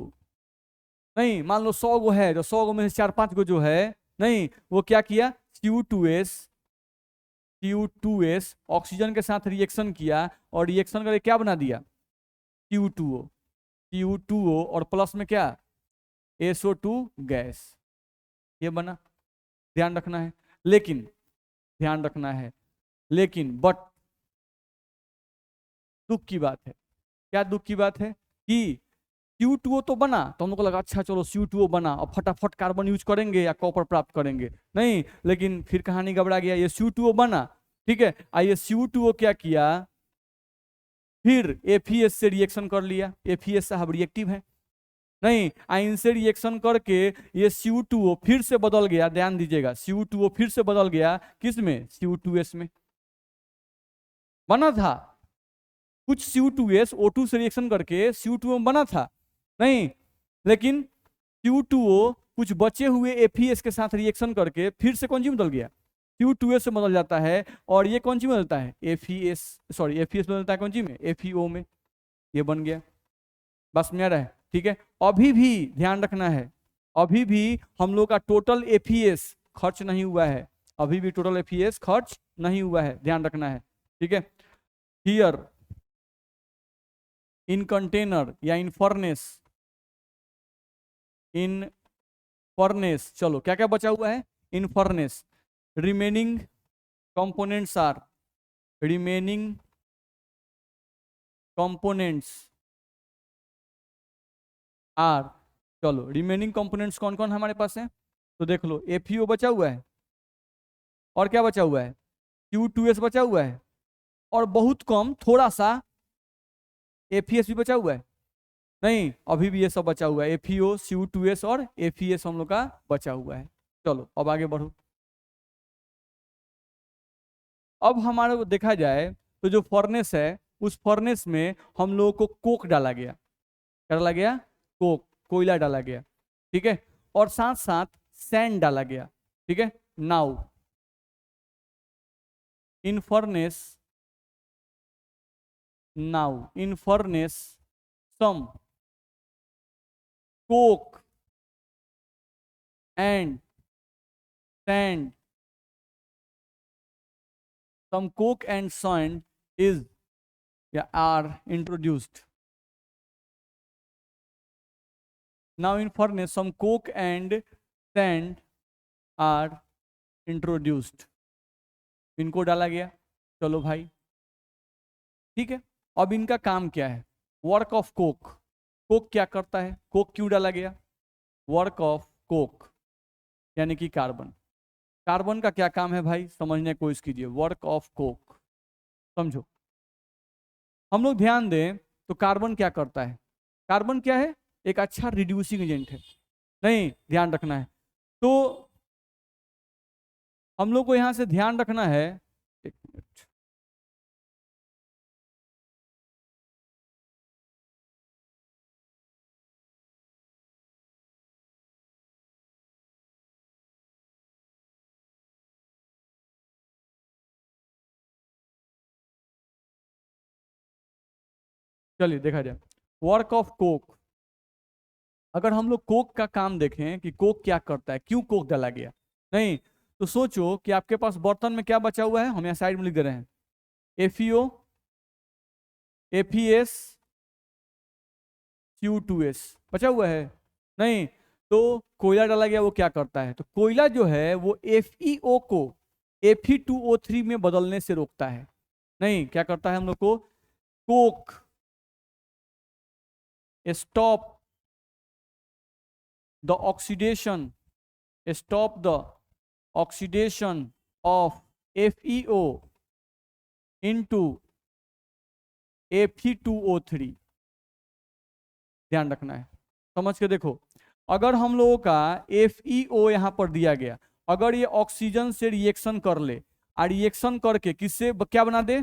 नहीं मान लो 100 गो है, तो 100 गो में से 4-5 गो जो है, नहीं वो क्या किया, CO2S ऑक्सीजन के साथ रिएक्शन किया और रिएक्शन करके क्या बना दिया, CO2O और प्लस में क्या, SO2 गैस, ये बना, ध्यान रखना है। लेकिन ध्यान रखना है, लेकिन बट दुख की बात है, क्या दुख की बात है कि CO2O तो बना, तो हम लोग को लगा अच्छा चलो CO2O बना और फटाफट कार्बन यूज करेंगे या कॉपर प्राप्त करेंगे, नहीं, लेकिन फिर कहानी घबरा गया, ये CO2O बना, ठीक है, आइए CO2O क्या किया, फिर FeS से रिएक्शन कर लिया, FeS साहब रिएक्टिव है, नहीं आयन से रिएक्शन करके ये CO2O फिर से बदल गया, ध्यान दीजिएगा, CO2O फिर से बदल गया किस में, CO2S में। बना था कुछ CO2S O2 से रिएक्शन करके CO2O में बना था, नहीं, लेकिन CO2O कुछ बचे हुए FeS के साथ रिएक्शन करके फिर से कौन सी बदल गया, CO2S से बदल जाता है, और ये कौन सी बदलता है, FeS बदलता है कौन सी में, FeO में, ये बन गया। बस में आ रहा है, ठीक है। अभी भी ध्यान रखना है, अभी भी हम लोग का टोटल FeS खर्च नहीं हुआ है, अभी भी टोटल FeS खर्च नहीं हुआ है, ध्यान रखना है, ठीक है। हियर इन कंटेनर या इन फर्नेस, चलो क्या क्या बचा हुआ है, in furnace remaining components are, remaining components are, चलो रिमेनिंग कंपोनेंट्स कौन कौन हमारे पास है, तो देख लो FeO बचा हुआ है, और क्या बचा हुआ है, CO2S बचा हुआ है, और बहुत कम थोड़ा सा FeS भी बचा हुआ है, नहीं अभी भी ये सब बचा हुआ है, FeO CO2S और FeS हम लोग का बचा हुआ है। चलो अब आगे बढ़ो। अब हमारे को देखा जाए तो जो फर्नेस है, उस फर्नेस में हम लोगों को कोक डाला गया, क्या डाला गया? कोक, कोयला डाला गया, ठीक है, और साथ साथ सैंड डाला गया, ठीक है। Now in furnace, some coke and sand, some coke and sand is, yeah, are introduced. Now in furnace some coke and sand are introduced. इनको डाला गया, चलो भाई, ठीक है। अब इनका काम क्या है? वर्क ऑफ कोक, कोक क्या करता है, कोक क्यों डाला गया? वर्क ऑफ कोक यानी कि कार्बन, कार्बन का क्या काम है भाई, समझने की कोशिश कीजिए। वर्क ऑफ कोक समझो, हम लोग ध्यान दें तो कार्बन क्या करता है? कार्बन क्या है? एक अच्छा रिड्यूसिंग एजेंट है, नहीं, ध्यान रखना है। तो हम लोग को यहां से ध्यान रखना है, एक मिनट, चलिए देखा जाए वर्क ऑफ कोक। अगर हम लोग कोक का काम देखें कि कोक क्या करता है, क्यों कोक डाला गया, नहीं, तो सोचो कि आपके पास बर्तन में क्या बचा हुआ है, हम यहाँ साइड में लिख दे रहे हैं, एफईओ, एफईएस, CO2S बचा हुआ है, नहीं, तो कोयला डाला गया, वो क्या करता है? तो कोयला जो है वो FeO को Fe2O3 में बदलने से रोकता है, नहीं, क्या करता है हम लोग को? Coke stop the oxidation, stop the oxidation of FeO into Fe2O3। ध्यान रखना है, समझ के देखो, अगर हम लोगों का FeO यहां पर दिया गया, अगर ये ऑक्सीजन से रिएक्शन कर ले और रिएक्शन करके किससे क्या बना दे?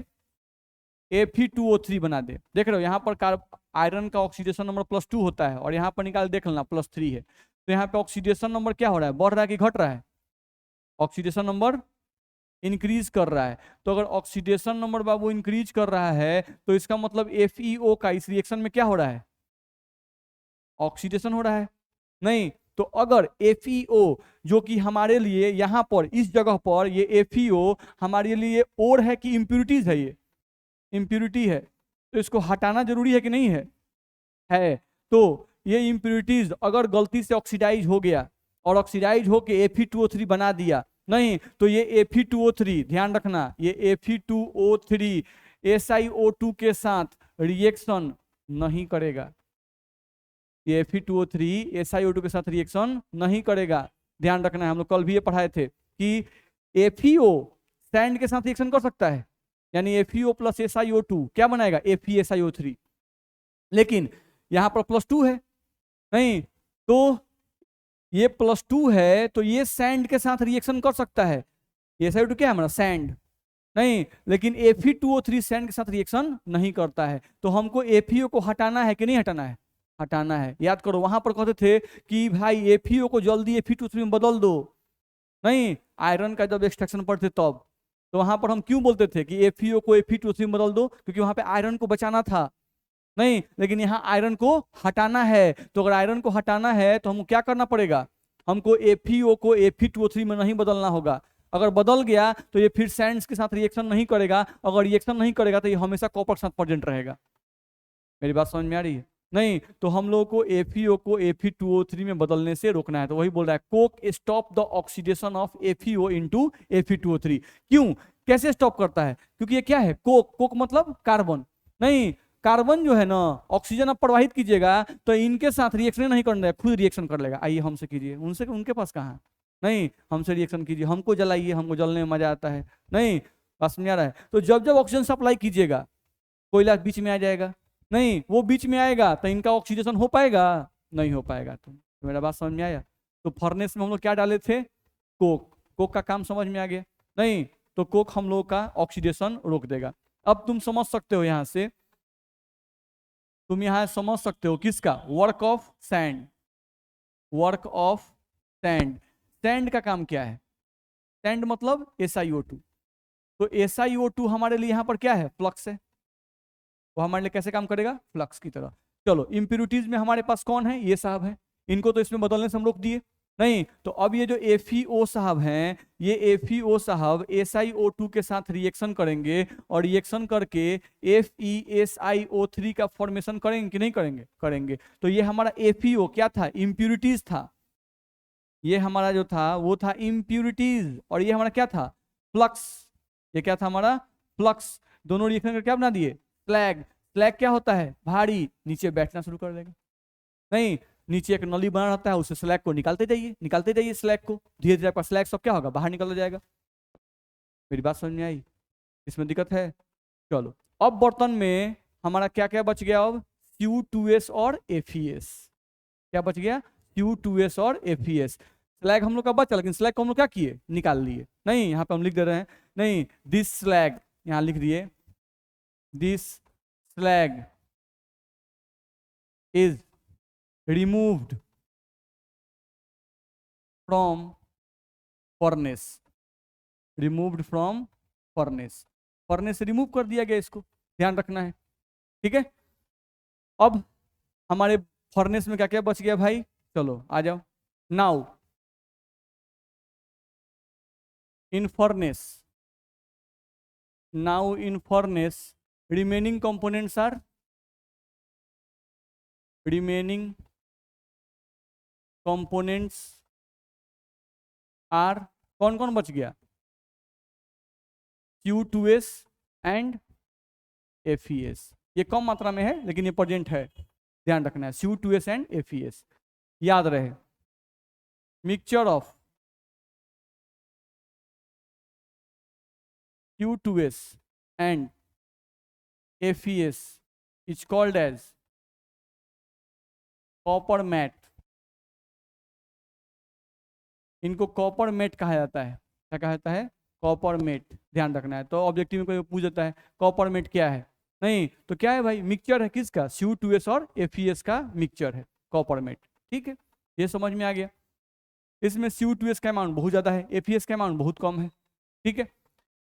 Fe2O3 बना दे। देख रहे हो यहाँ पर आयरन का ऑक्सीडेशन नंबर +2 होता है और यहाँ पर निकाल देख लेना +3 है, तो यहाँ पे ऑक्सीडेशन नंबर क्या हो रहा है? बढ़ रहा है कि घट रहा है? ऑक्सीडेशन नंबर इंक्रीज कर रहा है। तो अगर ऑक्सीडेशन नंबर बाबू इंक्रीज कर रहा है तो इसका मतलब FeO का इस रिएक्शन में क्या हो रहा है? ऑक्सीडेशन हो रहा है, नहीं, तो अगर FeO जो कि हमारे लिए यहाँ पर इस जगह पर ये FeO हमारे लिए और है कि इम्प्यूरिटीज है? ये इम्प्यूरिटी है, तो इसको हटाना जरूरी है कि नहीं है? है। तो ये इम्प्यूरिटीज अगर गलती से ऑक्सीडाइज हो गया और ऑक्सीडाइज होके Fe2O3 बना दिया, नहीं, तो ये Fe2O3, ध्यान रखना, ये Fe2O3 SiO2 के साथ रिएक्शन नहीं करेगा, ये Fe2O3 SiO2 के साथ रिएक्शन नहीं करेगा। ध्यान रखना है, हम लोग कल भी ये पढ़ाए थे कि FeO सैंड के साथ रिएक्शन कर सकता है, यानी FeO प्लस SiO2 क्या बनाएगा? FeSiO3, लेकिन यहां पर +2 है, नहीं, तो ये +2 है तो ये सैंड के साथ रिएक्शन कर सकता है, ये SiO2 क्या है हमारा? सैंड, नहीं, लेकिन Fe2O3 सैंड के साथ रिएक्शन नहीं करता है। तो हमको FeO को हटाना है कि नहीं हटाना है? हटाना है। याद करो वहां पर कहते थे कि भाई FeO को जल्दी Fe2O3 में बदल दो, नहीं, आयरन का जब एक्सट्रैक्शन पढ़ते तब, तो वहां पर हम क्यों बोलते थे कि FeO को Fe2O3 में बदल दो? क्योंकि वहां पे आयरन को बचाना था, नहीं, लेकिन यहाँ आयरन को हटाना है। तो अगर आयरन को हटाना है तो हमको क्या करना पड़ेगा? हमको FeO को Fe2O3 में नहीं बदलना होगा। अगर बदल गया तो ये फिर सैंड्स के साथ रिएक्शन नहीं करेगा, अगर रिएक्शन नहीं करेगा तो ये हमेशा कॉपर के साथ प्रेजेंट रहेगा। मेरी बात समझ में आ रही है? नहीं, तो हम लोग को FeO को Fe2O3 में बदलने से रोकना है। तो वही बोल रहा है, Coke stop the oxidation of FeO into Fe2O3। क्यों, कैसे स्टॉप करता है? क्योंकि ये क्या है? कोक, कोक मतलब कार्बन, नहीं, कार्बन जो है ना, ऑक्सीजन आप प्रवाहित कीजिएगा तो इनके साथ रिएक्शन नहीं करना है, खुद रिएक्शन कर लेगा। आइए हमसे कीजिए, उनसे, उनके पास कहाँ, नहीं, हमसे रिएक्शन कीजिए, हमको जलाइए, हमको जलने में मजा आता है, नहीं, पास में आ रहा है। तो जब जब ऑक्सीजन सप्लाई कीजिएगा कोयला बीच में आ जाएगा, नहीं, वो बीच में आएगा तो इनका ऑक्सीडेशन हो पाएगा? नहीं हो पाएगा। तो मेरा बात समझ में आया? तो फर्नेस में हम लोग क्या डाले थे? कोक, कोक का काम समझ में आ गया? नहीं, तो कोक हम लोग का ऑक्सीडेशन रोक देगा। अब तुम समझ सकते हो यहां से तुम यहाँ समझ सकते हो किसका, work of sand, work of sand. Sand का काम क्या है, सैंड मतलब SiO2। तो SiO2 हमारे लिए यहाँ पर क्या है, फ्लक्स है। वो हमारे लिए कैसे काम करेगा, फ्लक्स की तरह। चलो इम्प्यूरिटीज में हमारे पास कौन है, ये साहब है, इनको तो इसमें बदलने से हम रोक दिए नहीं। तो अब ये जो FeO साहब हैं, ये FeO साहब SiO2 के साथ रिएक्शन करेंगे और रिएक्शन करके FeSiO3 का फॉर्मेशन करेंगे कि नहीं करेंगे, करेंगे। तो ये हमारा FeO क्या था, इम्प्यूरिटीज था। ये हमारा जो था वो था इम्प्यूरिटीज, और ये हमारा क्या था, फ्लक्स। ये क्या था हमारा, फ्लक्स। दोनों रिएक्शन करके क्या बना दिए, स्लैग। स्लैग क्या होता है, भारी, नीचे बैठना शुरू कर देगा। नहीं, नीचे एक नली बना रहता है, उसे स्लैग को निकालते जाइए, निकालते जाइए स्लैग को, धीरे धीरे आपका स्लैग सब क्या होगा, बाहर निकलता जाएगा। मेरी बात समझ में आई, इसमें दिक्कत है। चलो अब बर्तन में हमारा क्या क्या बच गया, अब Cu2s और FeS। क्या बच गया, Cu2s और FeS। स्लैग हम लोग का बचा, लेकिन स्लैग को हम लोग क्या किए, निकाल लिए। नहीं, यहाँ पे हम लिख दे रहे हैं, नहीं, दिस स्लैग, यहाँ लिख दिए, this slag is removed from furnace, removed from furnace. Furnace से रिमूव कर दिया गया, इसको ध्यान रखना है, ठीक है। अब हमारे फर्नेस में क्या क्या बच गया भाई, चलो आ जाओ। Now in furnace, now in furnace remaining components are, remaining components are, कौन कौन बच गया, Cu2s एंड FeS। ये कम मात्रा में है लेकिन ये प्रेजेंट है, ध्यान रखना है, Cu2s एंड FeS याद रहे। Mixture of Cu2s and FeS is called as copper matte. इनको कॉपर मेट कहा जाता है, क्या कहा जाता है, कॉपर मेट, ध्यान रखना है। तो ऑब्जेक्टिव में कोई पूछ देता है कॉपर मेट क्या है, नहीं तो क्या है भाई, मिक्सचर है किसका, Cu2s और FeS का मिक्सचर है कॉपर मेट, ठीक है। ये समझ में आ गया। इसमें Cu2s का अमाउंट बहुत ज्यादा है, FeS का अमाउंट बहुत कम है, ठीक है।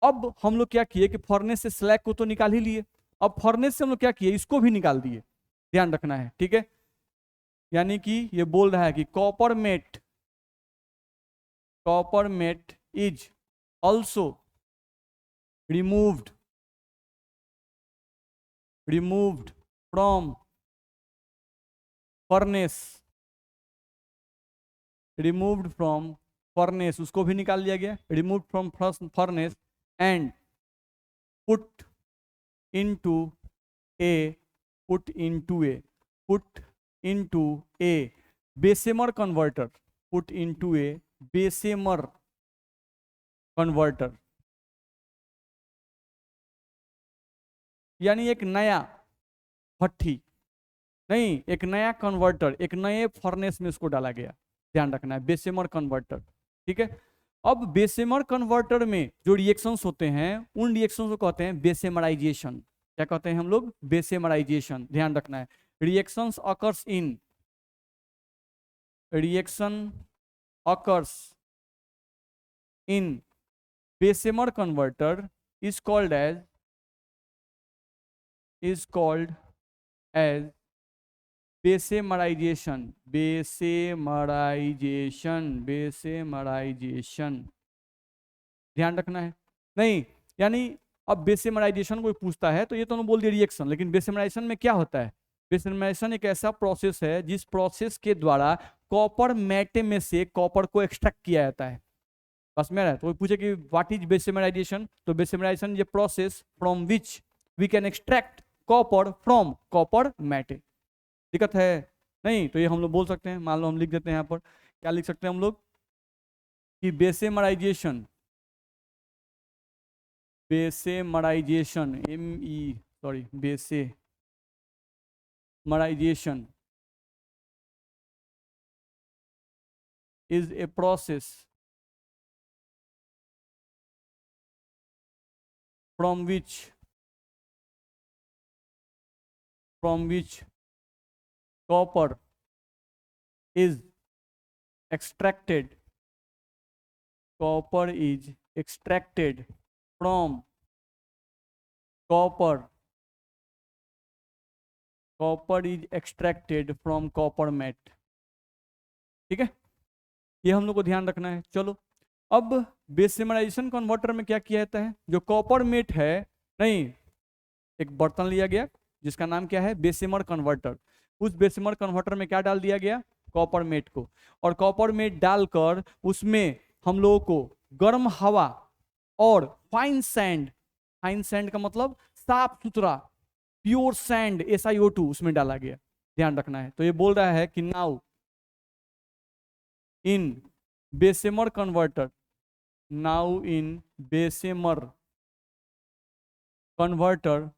अब हम लोग क्या किए कि फर्नेस से स्लैग को तो निकाल ही लिए, अब फर्नेस से हम लोग क्या किए, इसको भी निकाल दिए, ध्यान रखना है, ठीक है। यानी कि ये बोल रहा है कि copper matte, copper matte is also removed from furnace, removed from furnace, उसको भी निकाल लिया गया, removed from furnace and put into a put into a put into a Bessemer converter, put into a Bessemer converter, यानी एक नया भट्ठी, नहीं एक नया कन्वर्टर, एक नए फर्नेस में उसको डाला गया, ध्यान रखना है, बेसेमर कन्वर्टर, ठीक है। अब बेसेमर कन्वर्टर में जो रिएक्शंस होते हैं उन रिएक्शंस को कहते हैं बेसेमराइजेशन। क्या कहते हैं हम लोग, बेसेमराइजेशन, ध्यान रखना है। Reactions occurs in, reaction occurs in Bessemer converter is called as bessemerisation, bessemerisation, ध्यान रखना है। नहीं यानी अब बेसेमराइजेशन कोई पूछता है तो ये तो बोल दिया रिएक्शन, लेकिन बेसेमराइजेशन में क्या होता है, बेसेमराइजेशन एक ऐसा प्रोसेस है जिस प्रोसेस के द्वारा कॉपर मेटे में से कॉपर को एक्सट्रैक्ट किया जाता है। बस मेरा तो कोई पूछे कि व्हाट इज बेसेमराइजेशन, तो बेसेमराइजेशन ये process from which we can extract copper from copper matte. दिक्कत है, नहीं तो ये हम लोग बोल सकते हैं, मान लो हम लिख देते हैं यहाँ पर, क्या लिख सकते हैं हम लोग कि बेसेमराइजेशन, बेसेमराइजेशन बेसेमराइजेशन is a process from which from which copper is extracted, copper is extracted from copper, copper is extracted from copper matte। ठीक है, ये हम लोग को ध्यान रखना है। चलो अब बेसिमराइजेशन कन्वर्टर में क्या किया जाता है, जो कॉपर मेट है, नहीं, एक बर्तन लिया गया जिसका नाम क्या है, बेसिमर कन्वर्टर। उस बेसिमर कन्वर्टर में क्या डाल दिया गया, कॉपर मेट को, और कॉपर मेट डालकर उसमें हम लोगों को गर्म हवा और फाइन सैंड, फाइन सैंड का मतलब साफ सुथरा प्योर सैंड SiO2 उसमें डाला गया, ध्यान रखना है। तो ये बोल रहा है कि now in Bessemer converter, now in Bessemer converter,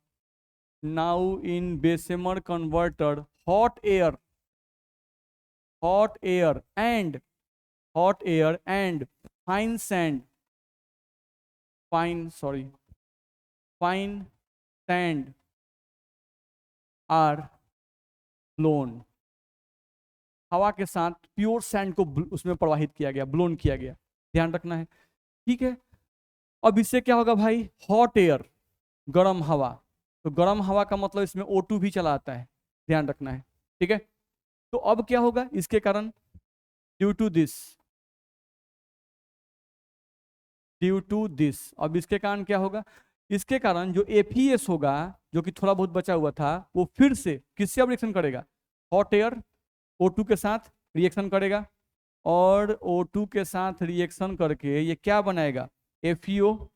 now in Bessemer converter hot air, hot air and hot air and fine sand, fine sorry fine sand are blown, हवा के साथ प्योर सैंड को उसमें प्रवाहित किया गया, ब्लोन किया गया, ध्यान रखना है। ठीक है, अब इससे क्या होगा भाई, हॉट एयर, गर्म हवा, तो गर्म हवा का मतलब इसमें O2 भी चला आता है, ध्यान रखना है। ठीक है, तो अब क्या होगा इसके कारण, due to this, due to this, अब इसके कारण क्या होगा, इसके कारण जो FeS होगा, जो कि थोड़ा बहुत बचा हुआ था, वो फिर से किससे अब रिएक्शन करेगा, हॉट एयर O2 के साथ रिएक्शन करेगा, और O2 के साथ रिएक्शन करके ये क्या बनाएगा, FeO,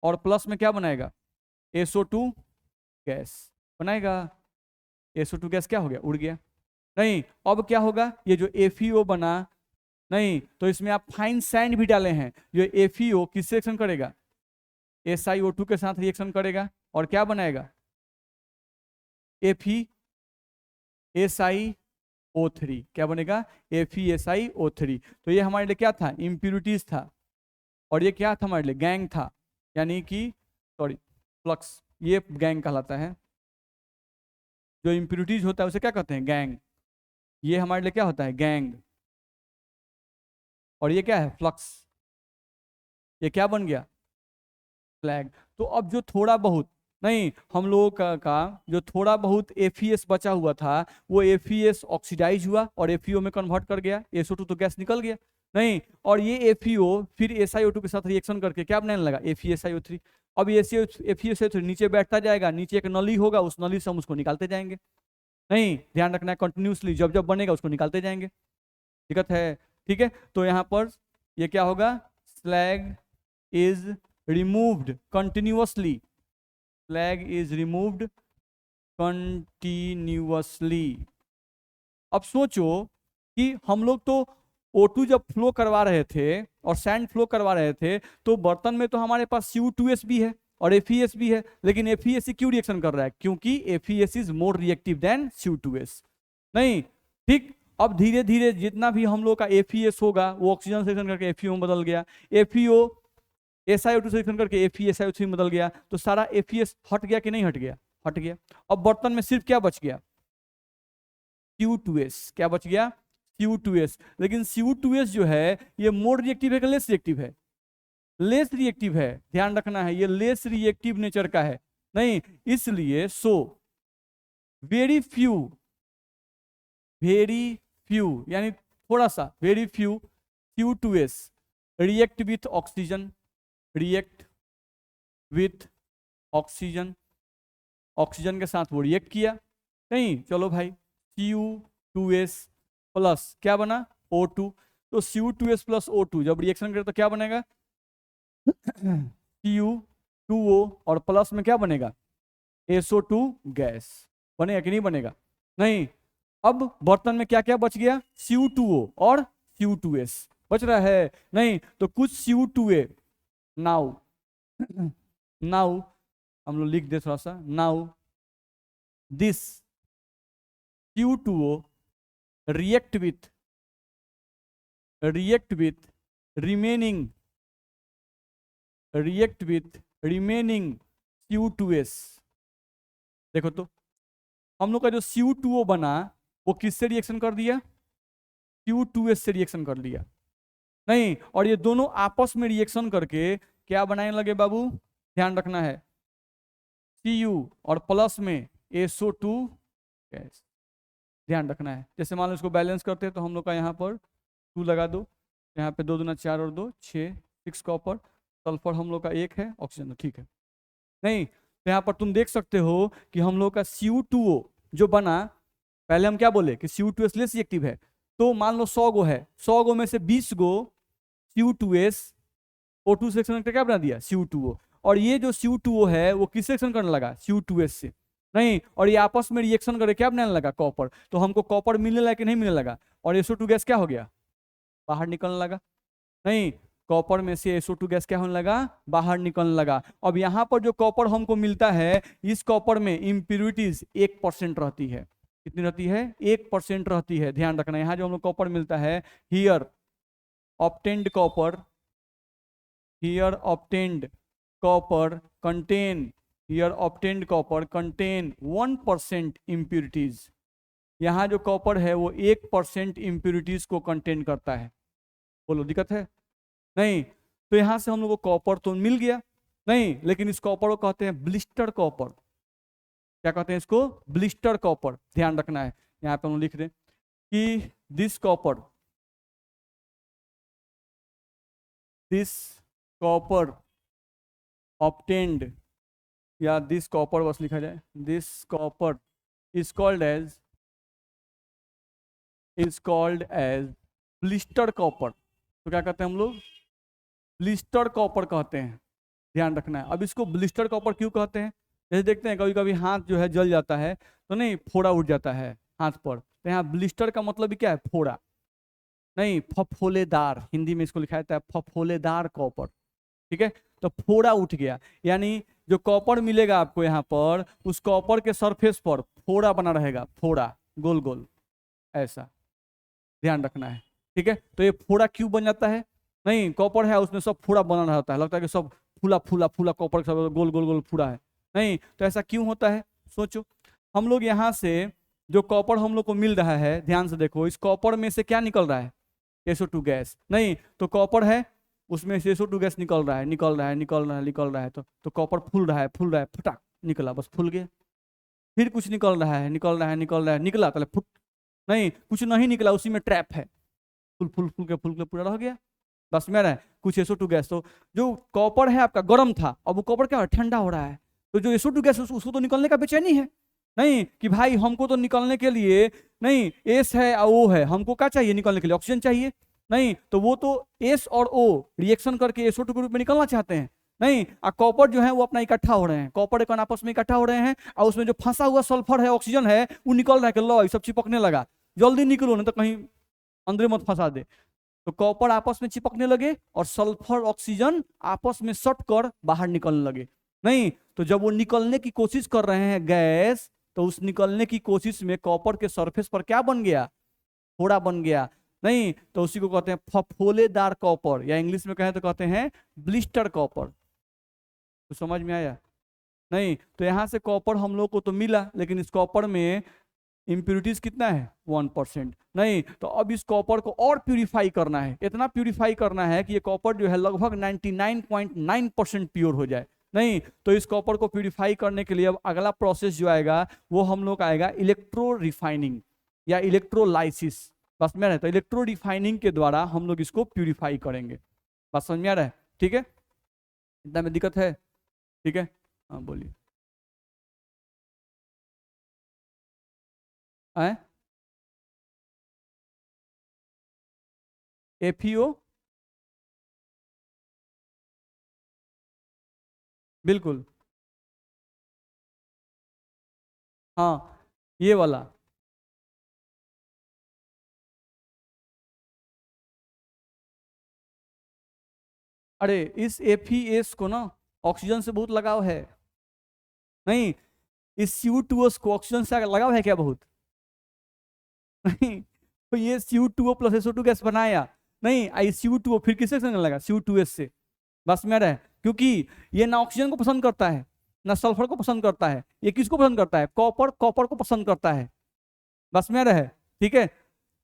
और प्लस में क्या बनाएगा, SO2 गैस बनाएगा। SO2 गैस क्या हो गया, उड़ गया। नहीं, अब क्या होगा, ये जो FeO बना, नहीं तो इसमें आप फाइन सैंड भी डाले हैं, जो FeO किससे रिएक्शन करेगा, SiO2 के साथ रिएक्शन करेगा, और क्या बनाएगा, FeSiO3, क्या बनेगा, FeSiO3। तो ये हमारे लिए क्या था, इम्प्यूरिटीज था, और ये क्या था हमारे लिए, गैंग था, यानी कि सॉरी फ्लक्स, ये गैंग कहलाता है। जो इम्प्यूरिटीज होता है उसे क्या कहते हैं, गैंग। ये हमारे लिए क्या होता है, गैंग, और ये क्या है, फ्लक्स। ये क्या बन गया, फ्लैग। तो अब जो थोड़ा बहुत, नहीं हम लोगों का जो थोड़ा बहुत FeS बचा हुआ था, वो FeS ऑक्सीडाइज हुआ और FeO में कन्वर्ट कर गया, SO2 तो गैस निकल गया, नहीं, और ये FeO फिर SiO2 के साथ रिएक्शन करके क्या बनाने लगा, FeSiO3। अब ये FeSiO3 नीचे बैठता जाएगा, नीचे एक नली होगा, उस नली से हम उसको निकालते जाएंगे, नहीं ध्यान रखना है, कंटिन्यूसली जब जब बनेगा उसको निकालते जाएंगे, दिक्कत है। ठीक है, तो यहाँ पर ये क्या होगा, slag is removed continuously, flag is removed continuously. अब सोचो कि हम लोग तो O2 जब फ्लो करवा रहे थे और सैंड फ्लो करवा रहे थे, तो बर्तन में तो हमारे पास CO2S भी है और FeS भी है, लेकिन FeS क्यों रिएक्शन कर रहा है, क्योंकि FeS is more reactive than CO2S, नहीं। ठीक, अब धीरे धीरे जितना भी हम लोग का FeS होगा वो ऑक्सीजन से रिएक्शन करके FeO में बदल गया, FeO SiO2 से रिएक्शन करके FeSiO3 में बदल गया, तो सारा FeS हट गया कि नहीं हट गया, हट गया। अब बर्तन में सिर्फ क्या बच गया, CO2S, क्या बच गया, CO2S। लेकिन CO2S जो है ये मोर रिएक्टिव है कि लेस रिएक्टिव है, लेस रिएक्टिव है, ध्यान रखना है, ये लेस रिएक्टिव नेचर का है, नहीं, इसलिए so very few, very few यानी थोड़ा सा, very few CO2S react with oxygen, react with oxygen, oxygen के साथ वो रिएक्ट किया, नहीं चलो भाई, CO2S प्लस क्या बना, O2, तो CO2S प्लस O2 जब रिएक्शन करे तो क्या बनेगा, Cu2O, और प्लस में क्या बनेगा, SO2 गैस, बनेगा कि नहीं बनेगा, नहीं। अब बर्तन में क्या क्या बच गया, CO2O और CO2S बच रहा है, नहीं तो कुछ CO2A, नाउ नाउ हम लोग लिख दे थोड़ा सा, now this CO2O react with remaining CO2S। देखो तो हम लोग का जो CO2 बना वो किससे रिएक्शन कर दिया? CO2S से रिएक्शन कर लिया। नहीं, और ये दोनों आपस में रिएक्शन करके क्या बनाने लगे बाबू? ध्यान रखना है, Cu और प्लस में SO2 गैस। ध्यान रखना है, जैसे मान लो इसको बैलेंस करते हैं तो हम लोग का यहाँ पर 2 लगा दो, यहाँ पे 2 दूना 4 और 2 6, 6 कॉपर, सल्फर हम लोग का 1 है, ऑक्सीजन तो ठीक है। नहीं, तो यहाँ पर तुम देख सकते हो कि हम लोग का CO2O जो बना, पहले हम क्या बोले कि CO2S लेस रिएक्टिव है, तो मान लो 100 गो है, 100 गो में से 20 गो CO2S O2 से रिएक्शन करके क्या बना दिया? CO2O। और ये जो CO2O है वो किससे रिएक्शन करने लगा? CO2S से। नहीं, और ये आपस में रिएक्शन करके क्या बनाने लगा? कॉपर। तो हमको कॉपर मिलने लगा कि नहीं मिलने लगा? और SO2 गैस क्या हो गया? बाहर निकलने लगा। नहीं, कॉपर में से SO2 गैस क्या होने लगा? बाहर निकलने लगा। अब यहाँ पर जो कॉपर हमको मिलता है, इस कॉपर में इम्प्यूरिटीज 1% रहती है। कितनी रहती है? 1% रहती है। ध्यान रखना, यहाँ जो हम लोग कॉपर मिलता है, here obtained copper, here obtained copper contain, here obtained copper contain 1% impurities. यहाँ जो कॉपर है वो 1% इम्प्यूरिटीज को कंटेन करता है। बोलो दिक्कत है? नहीं, तो यहां से हम लोग को कॉपर तो मिल गया। नहीं, लेकिन इस कॉपर को कहते हैं ब्लिस्टर कॉपर। क्या कहते हैं इसको? Blister copper. ध्यान रखना है, यहाँ पे हम लिख दें कि दिस कॉपर ऑब्टेन्ड, या दिस कॉपर बस लिखा जाए, this copper is called as blister copper. तो क्या कहते हैं हम लोग? ब्लिस्टर कॉपर कहते हैं। ध्यान रखना है। अब इसको ब्लिस्टर कॉपर क्यों कहते हैं? जैसे देखते हैं कभी कभी हाथ जो है जल जाता है, तो नहीं फोड़ा उठ जाता है हाथ पर, तो यहाँ ब्लिस्टर का मतलब भी क्या है? फोड़ा। नहीं, फफोलेदार, हिंदी में इसको लिखा जाता है फफोलेदार कॉपर। ठीक है, तो फोड़ा उठ गया, यानी जो कॉपर मिलेगा आपको यहाँ पर, उस कॉपर के सरफेस पर फोड़ा बना रहेगा, फोड़ा गोल गोल ऐसा। ध्यान रखना है, ठीक है। तो ये फोड़ा क्यों बन जाता है? नहीं, कॉपर है उसमें सब फोड़ा बना रहता है, लगता है कि सब फूला फूला फूला कॉपर सब गोल गोल गोल फूड़ा है। नहीं, तो ऐसा क्यों होता है? सोचो, हम लोग यहाँ से जो कॉपर हम लोग को मिल रहा है, ध्यान से देखो, इस कॉपर में से क्या निकल रहा है? SO2 gas. नहीं, तो कॉपर है उसमें से SO2 गैस निकल रहा है, निकल रहा है, निकल रहा है, निकल रहा है, तो कॉपर फूल रहा है, फूल रहा है, फटाक निकला, बस फूल गया। फिर कुछ निकल रहा है, निकल रहा है, निकल रहा है, निकला पहले फुट, नहीं कुछ नहीं निकला, उसी में ट्रैप है, फुल फुल फुल के पूरा रह गया, बस में रहा कुछ SO2 गैस। तो जो कॉपर है आपका गर्म था, अब वो कॉपर क्या ठंडा हो रहा है, तो जो SO2 गैस उसको तो निकलने का बेचैनी है। नहीं कि भाई हमको तो निकलने के लिए नहीं एस है और ओ है, हमको क्या चाहिए निकलने के लिए? ऑक्सीजन चाहिए। नहीं, तो वो तो एस और ओ रिएक्शन करके SO2 के रूप में निकलना चाहते हैं। नहीं, कॉपर जो है वो अपना इकट्ठा हो रहे हैं, कॉपर एक आपस में इकट्ठा हो रहे हैं, और उसमें जो फंसा हुआ सल्फर है, ऑक्सीजन है, वो निकल रहा है कि लो ये सब चिपकने लगा, जल्दी निकलो नहीं तो कहीं अंदर मत फंसा दे। तो कॉपर आपस में चिपकने लगे और सल्फर ऑक्सीजन आपस में सट कर बाहर निकलने लगे। नहीं, तो जब वो निकलने की कोशिश कर रहे हैं गैस, तो उस निकलने की कोशिश में कॉपर के सरफेस पर क्या बन गया? फोड़ा बन गया। नहीं, तो उसी को कहते हैं फफोलेदार कॉपर, या इंग्लिश में कहें तो कहते हैं ब्लिस्टर कॉपर। तो समझ में आया? नहीं, तो यहां से कॉपर हम लोग को तो मिला, लेकिन इस कॉपर में इम्प्यूरिटीज कितना है? 1%। नहीं, तो अब इस कॉपर को और प्यूरिफाई करना है, इतना प्यूरिफाई करना है कि ये कॉपर जो है लगभग 99.9% प्योर हो जाए। नहीं, तो इस कॉपर को प्यूरिफाई करने के लिए अब अगला प्रोसेस जो आएगा वो हम लोग आएगा इलेक्ट्रो रिफाइनिंग या इलेक्ट्रोलाइसिस। बस में रहे, तो इलेक्ट्रो रिफाइनिंग के द्वारा हम लोग इसको प्यूरिफाई करेंगे। बस समझ में आ रहा है? ठीक है, इतना में दिक्कत है? ठीक है, हाँ बोलिए। आए FeO, बिल्कुल, हाँ ये वाला। अरे इस FeS को ना ऑक्सीजन से बहुत लगाव है। नहीं, इस CO2S को ऑक्सीजन से लगाव है क्या? बहुत नहीं, तो ये CO2O प्लस SO2 गैस बनाया। नहीं, आई CO2O फिर किससे संग लगा? CO2S से। बस में रहे, क्योंकि ये ना ऑक्सीजन को पसंद करता है, ना सल्फर को पसंद करता है। ये किसको पसंद करता है? कॉपर, कॉपर को पसंद करता है। बस में रहे, ठीक है।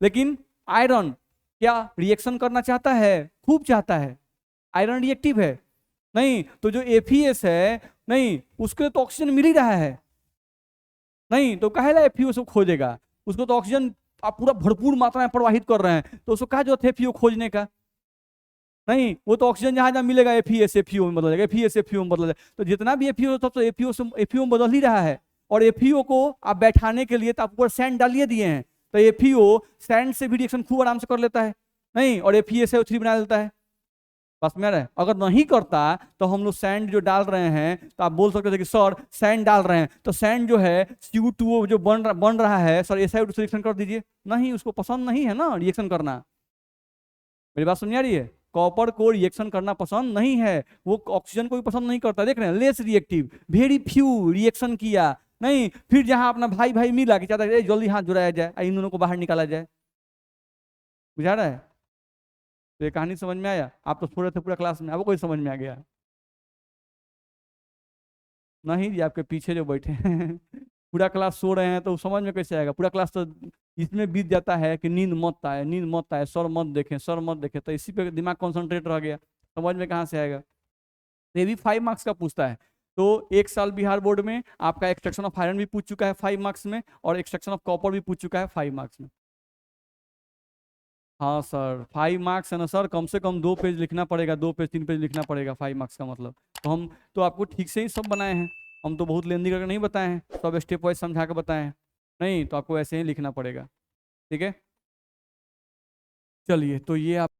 लेकिन आयरन क्या रिएक्शन करना चाहता है? खूब चाहता है। आयरन रिएक्टिव है नहीं, तो जो एफईएस है नहीं, उसके तो ऑक्सीजन मिल ही रहा है नहीं, तो कहेला एफईओ से खोजेगा? उसको तो ऑक्सीजन आप पूरा भरपूर मात्रा में प्रवाहित कर रहे हैं, तो उसको कहा जो एफईओ खोजने का नहीं, वो तो ऑक्सीजन जहां जहां मिलेगा एफईएस एफईओ में बदल जाएगा, एफईएस एफईओ में बदल जाएगा। तो जितना भी एफईओ सब तो एफईओ से एफईओ में बदल ही रहा है। और एफईओ को आप बैठाने के लिए तो आप ऊपर सैंड डालिए दिए हैं, तो एफईओ सैंड से भी रिएक्शन खूब आराम से कर लेता है नहीं, और एफईएसओ3 बना देता है। बस में रहे, अगर नहीं करता तो हम लोग सैंड जो डाल रहे हैं तो आप बोल सकते थे कि सर सैंड डाल रहे हैं तो सैंड जो है CO2 जो बन रहा है सर SiO2 से रिएक्शन कर दीजिए। नहीं, उसको पसंद नहीं है ना रिएक्शन करना। मेरी बात समझ आ रही है? कॉपर को रिएक्शन करना पसंद नहीं है, वो ऑक्सीजन को भी पसंद नहीं करता। देख रहे हैं, less reactive, very few reaction किया नहीं, फिर जहां अपना भाई भाई मिला कि चाहता है जल्दी हाथ जुड़ाया जाए, इन दोनों को बाहर निकाला जाए। बुझा रहा है? तो ये कहानी समझ में आया? आप तो थोड़े थे पूरा क्लास में, आपको कोई समझ में आ गया? नहीं जी, आपके पीछे जो बैठे हैं पूरा क्लास सो रहे हैं तो समझ में कैसे आएगा? पूरा क्लास तो इसमें बीत जाता है कि नींद मत आए, नींद मत आए, सर मत देखें, सर मत देखें, तो इसी पे दिमाग कॉन्सेंट्रेट रह गया, समझ में कहाँ से आएगा? ये भी 5 मार्क्स का पूछता है। तो एक साल बिहार बोर्ड में आपका एक्सट्रैक्शन ऑफ आयरन भी पूछ चुका है 5 मार्क्स में, और एक्सट्रैक्शन ऑफ कॉपर भी पूछ चुका है 5 मार्क्स में। हाँ सर, 5 मार्क्स है ना सर, कम से कम 2 पेज लिखना पड़ेगा, 2 पेज 3 पेज लिखना पड़ेगा 5 मार्क्स का मतलब। तो हम तो आपको ठीक से ही सब बनाए हैं, हम तो बहुत लेंदी करके नहीं बताए हैं, सब स्टेप वाइज समझा के बताए हैं नहीं, तो आपको ऐसे ही लिखना पड़ेगा, ठीक है। चलिए, तो ये आप